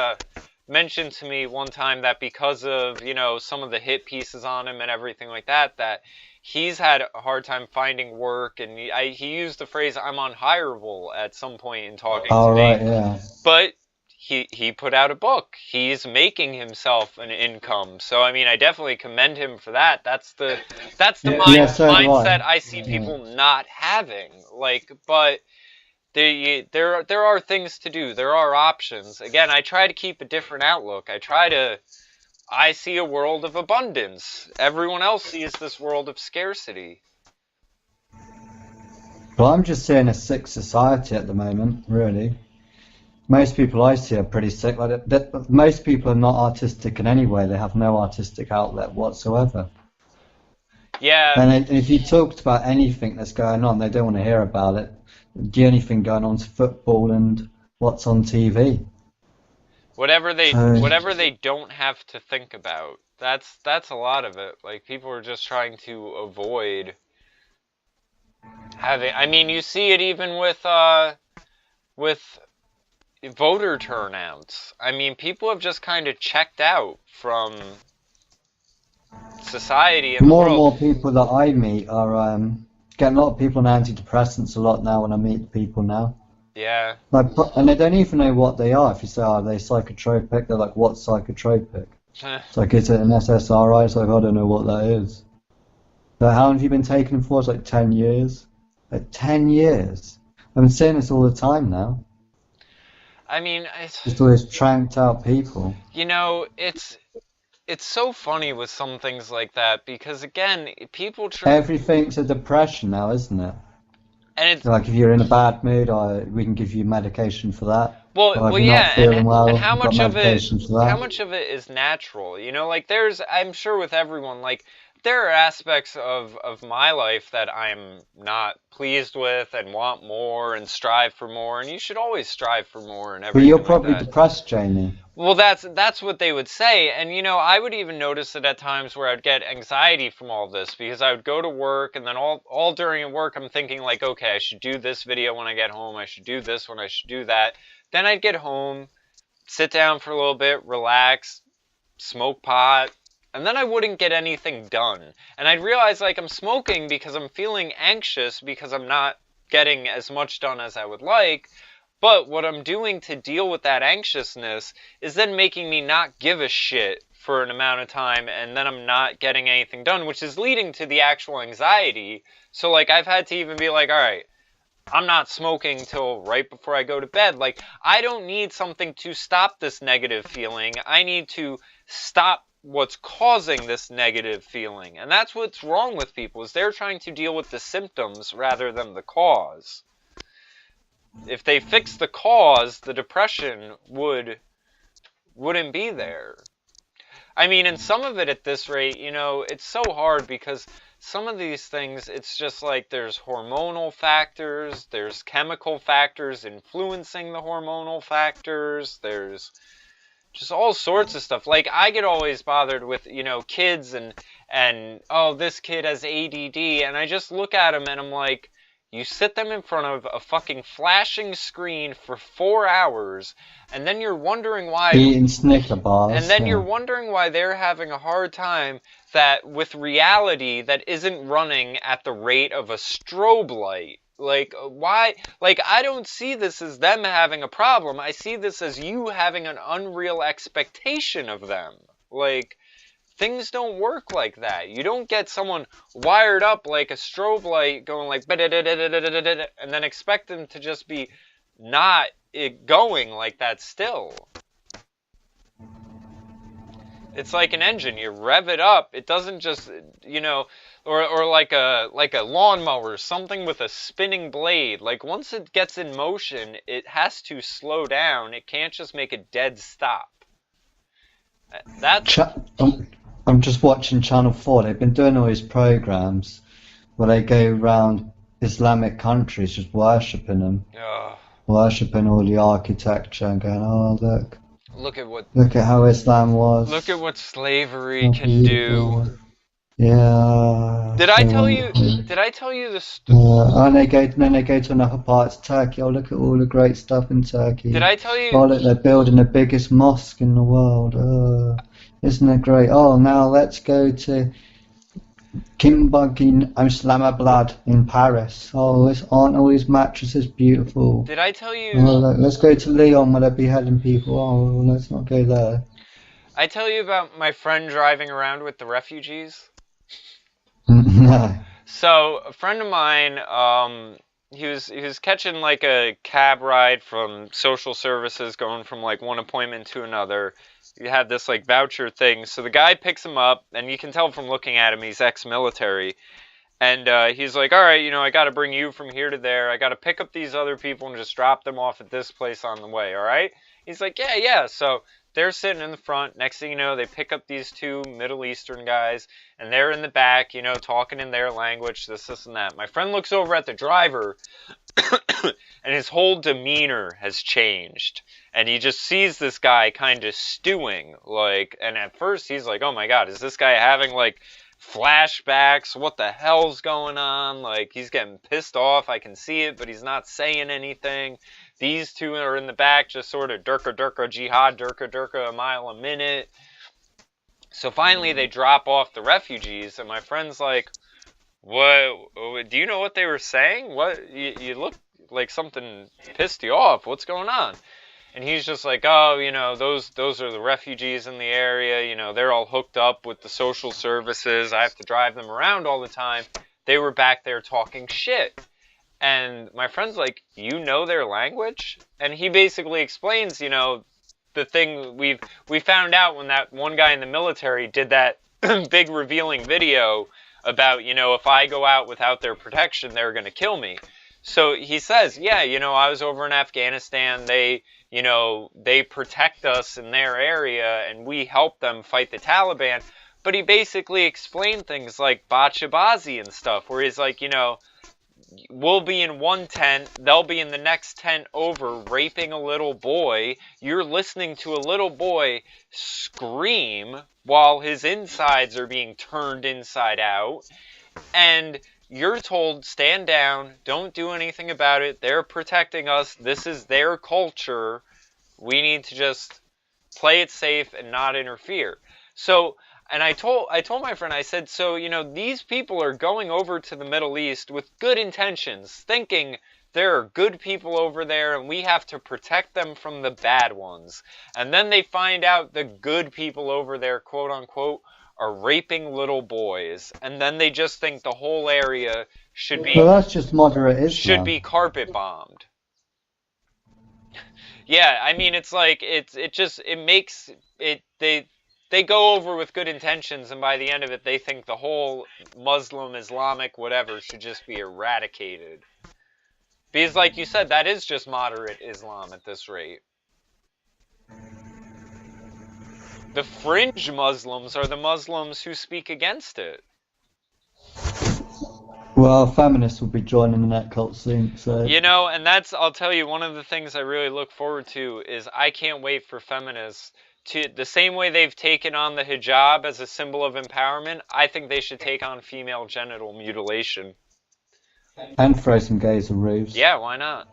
[SPEAKER 1] mentioned to me one time that because of, some of the hit pieces on him and everything like that, that he's had a hard time finding work, and he used the phrase, I'm unhireable at some point in talking to me.
[SPEAKER 2] Right, yeah.
[SPEAKER 1] But he put out a book. He's making himself an income. So I mean, I definitely commend him for that. That's the mindset I see people not having. Like, but there are things to do. There are options. Again, I try to keep a different outlook. I see a world of abundance. Everyone else sees this world of scarcity.
[SPEAKER 2] Well, I'm just seeing a sick society at the moment, really. Most people I see are pretty sick. Most people are not artistic in any way. They have no artistic outlet whatsoever.
[SPEAKER 1] Yeah.
[SPEAKER 2] And if you talked about anything that's going on, they don't want to hear about it. The only thing going on is football and what's on TV.
[SPEAKER 1] Whatever they don't have to think about. That's a lot of it. Like, people are just trying to avoid having. I mean, you see it even with voter turnouts. I mean, people have just kind of checked out from society and
[SPEAKER 2] more and more people that I meet are getting a lot of people on antidepressants a lot now when I meet people now.
[SPEAKER 1] Yeah.
[SPEAKER 2] And they don't even know what they are. If you say, are they psychotropic? They're like, what's psychotropic? It's like, is it an SSRI? It's like, I don't know what that is. But how long have you been taking them for? It's like 10 years. Like 10 years. I've been saying this all the time now.
[SPEAKER 1] I mean, it's
[SPEAKER 2] just all these tranked out people.
[SPEAKER 1] It's so funny with some things like that because, again, people
[SPEAKER 2] everything's a depression now, isn't it?
[SPEAKER 1] And it's
[SPEAKER 2] like if you're in a bad mood, we can give you medication for that.
[SPEAKER 1] Well, yeah, and how much of it is natural? Like, I'm sure with everyone, like, there are aspects of my life that I'm not pleased with and want more and strive for more, and you should always strive for more and everything.
[SPEAKER 2] But you're probably depressed, Jamie.
[SPEAKER 1] Well, that's what they would say, and you know, I would even notice it at times where I'd get anxiety from all this, because I would go to work, and then all during work I'm thinking like, okay, I should do this video when I get home, I should do this when I should do that. Then I'd get home, sit down for a little bit, relax, smoke pot, and then I wouldn't get anything done. And I'd realize like I'm smoking because I'm feeling anxious because I'm not getting as much done as I would like. But what I'm doing to deal with that anxiousness is then making me not give a shit for an amount of time, and then I'm not getting anything done, which is leading to the actual anxiety. So like I've had to even be like, all right, I'm not smoking till right before I go to bed. Like, I don't need something to stop this negative feeling. I need to stop what's causing this negative feeling. And that's what's wrong with people, is they're trying to deal with the symptoms rather than the cause. If they fix the cause, the depression wouldn't be there. I mean, and some of it at this rate, you know, it's so hard because some of these things, it's just like there's hormonal factors, there's chemical factors influencing the hormonal factors, there's just all sorts of stuff. Like, I get always bothered with, you know, kids and oh, this kid has ADD, and I just look at them and I'm like, you sit them in front of a fucking flashing screen for 4 hours, and then you're wondering why...
[SPEAKER 2] Eating Snicker bars.
[SPEAKER 1] And then you're wondering why they're having a hard time that with reality that isn't running at the rate of a strobe light. Like, why? Like, I don't see this as them having a problem. I see this as you having an unreal expectation of them. Like, things don't work like that. You don't get someone wired up like a strobe light going like, and then expect them to just be not going like that still. It's like an engine. You rev it up. It doesn't just, you know, or like a lawnmower, something with a spinning blade. Like, once it gets in motion, it has to slow down. It can't just make a dead stop. That's...
[SPEAKER 2] I'm just watching Channel 4. They've been doing all these programs where they go around Islamic countries just worshipping them. Worshipping all the architecture and going, oh, look at how Islam was.
[SPEAKER 1] Look at what slavery can do.
[SPEAKER 2] Yeah.
[SPEAKER 1] Did I tell you this?
[SPEAKER 2] And then they go to another part of Turkey. Oh, look at all the great stuff in Turkey.
[SPEAKER 1] Did I tell you?
[SPEAKER 2] Oh, look, they're building the biggest mosque in the world. Isn't it great? Oh, now let's go to Kimbagi Islamabad in Paris. Oh, aren't all these mattresses beautiful?
[SPEAKER 1] Did I tell you?
[SPEAKER 2] Oh, look, let's go to Lyon where they're beheading people. Oh, let's not go there.
[SPEAKER 1] I tell you about my friend driving around with the refugees?
[SPEAKER 2] No.
[SPEAKER 1] So, a friend of mine, he was catching like a cab ride from social services, going from like one appointment to another. You had this like voucher thing. So the guy picks him up, and you can tell from looking at him, he's ex-military. And he's like, all right, you know, I got to bring you from here to there. I got to pick up these other people and just drop them off at this place on the way, all right? He's like, yeah. So they're sitting in the front. Next thing you know, they pick up these two Middle Eastern guys, and they're in the back, you know, talking in their language, this, and that. My friend looks over at the driver, and his whole demeanor has changed. And he just sees this guy kind of stewing, like, and at first he's like, oh my God, is this guy having, like, flashbacks? What the hell's going on? Like, he's getting pissed off. I can see it, but he's not saying anything. These two are in the back, just sort of durka, jihad, durka, a mile a minute. So finally they drop off the refugees, and my friend's like, what, do you know what they were saying? What, you look like something pissed you off. What's going on? And he's just like, oh, you know, those are the refugees in the area. You know, they're all hooked up with the social services. I have to drive them around all the time. They were back there talking shit. And my friend's like, you know their language? And he basically explains, you know, the thing we found out when that one guy in the military did that big revealing video about, you know, if I go out without their protection, they're going to kill me. So he says, yeah, you know, I was over in Afghanistan. They, you know, they protect us in their area, and we help them fight the Taliban. But he basically explained things like bachabazi and stuff, where he's like, you know, we'll be in one tent, they'll be in the next tent over raping a little boy. You're listening to a little boy scream while his insides are being turned inside out. And you're told, stand down, don't do anything about it. They're protecting us. This is their culture. We need to just play it safe and not interfere. So, and I told my friend, I said, so, you know, these people are going over to the Middle East with good intentions, thinking there are good people over there and we have to protect them from the bad ones. And then they find out the good people over there, quote unquote, are raping little boys. And then they just think the whole area should be...
[SPEAKER 2] Well, that's just moderate Islam.
[SPEAKER 1] Should be carpet bombed. Yeah, I mean, it's like, they go over with good intentions, and by the end of it, they think the whole Muslim, Islamic, whatever, should just be eradicated. Because, like you said, that is just moderate Islam at this rate. The fringe Muslims are the Muslims who speak against it.
[SPEAKER 2] Well, feminists will be joining in that cult soon, so...
[SPEAKER 1] You know, and that's, I'll tell you, one of the things I really look forward to is I can't wait for feminists to, the same way they've taken on the hijab as a symbol of empowerment, I think they should take on female genital mutilation.
[SPEAKER 2] And throw some gays on roofs.
[SPEAKER 1] Yeah, why not?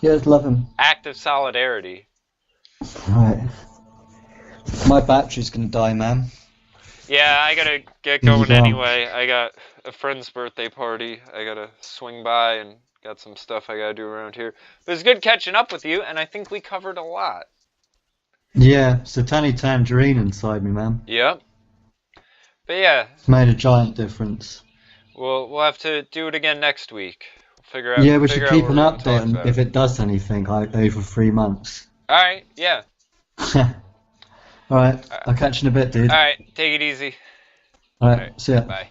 [SPEAKER 2] Yeah, just love them.
[SPEAKER 1] Act of solidarity.
[SPEAKER 2] Right. My battery's gonna die, man. Yeah,
[SPEAKER 1] I gotta get going anyway. I got a friend's birthday party. I gotta swing by and got some stuff I gotta do around here. But it's good catching up with you, and I think we covered a lot.
[SPEAKER 2] Yeah, it's a tiny tangerine inside me, man.
[SPEAKER 1] Yep. But yeah.
[SPEAKER 2] It's made a giant difference.
[SPEAKER 1] We'll have to do it again next week. Figure out.
[SPEAKER 2] Yeah, we should keep an update if it does anything, like over 3 months.
[SPEAKER 1] Alright, yeah.
[SPEAKER 2] Alright, I'll catch you in a bit, dude.
[SPEAKER 1] Alright, take it easy.
[SPEAKER 2] Alright, see ya.
[SPEAKER 1] Bye.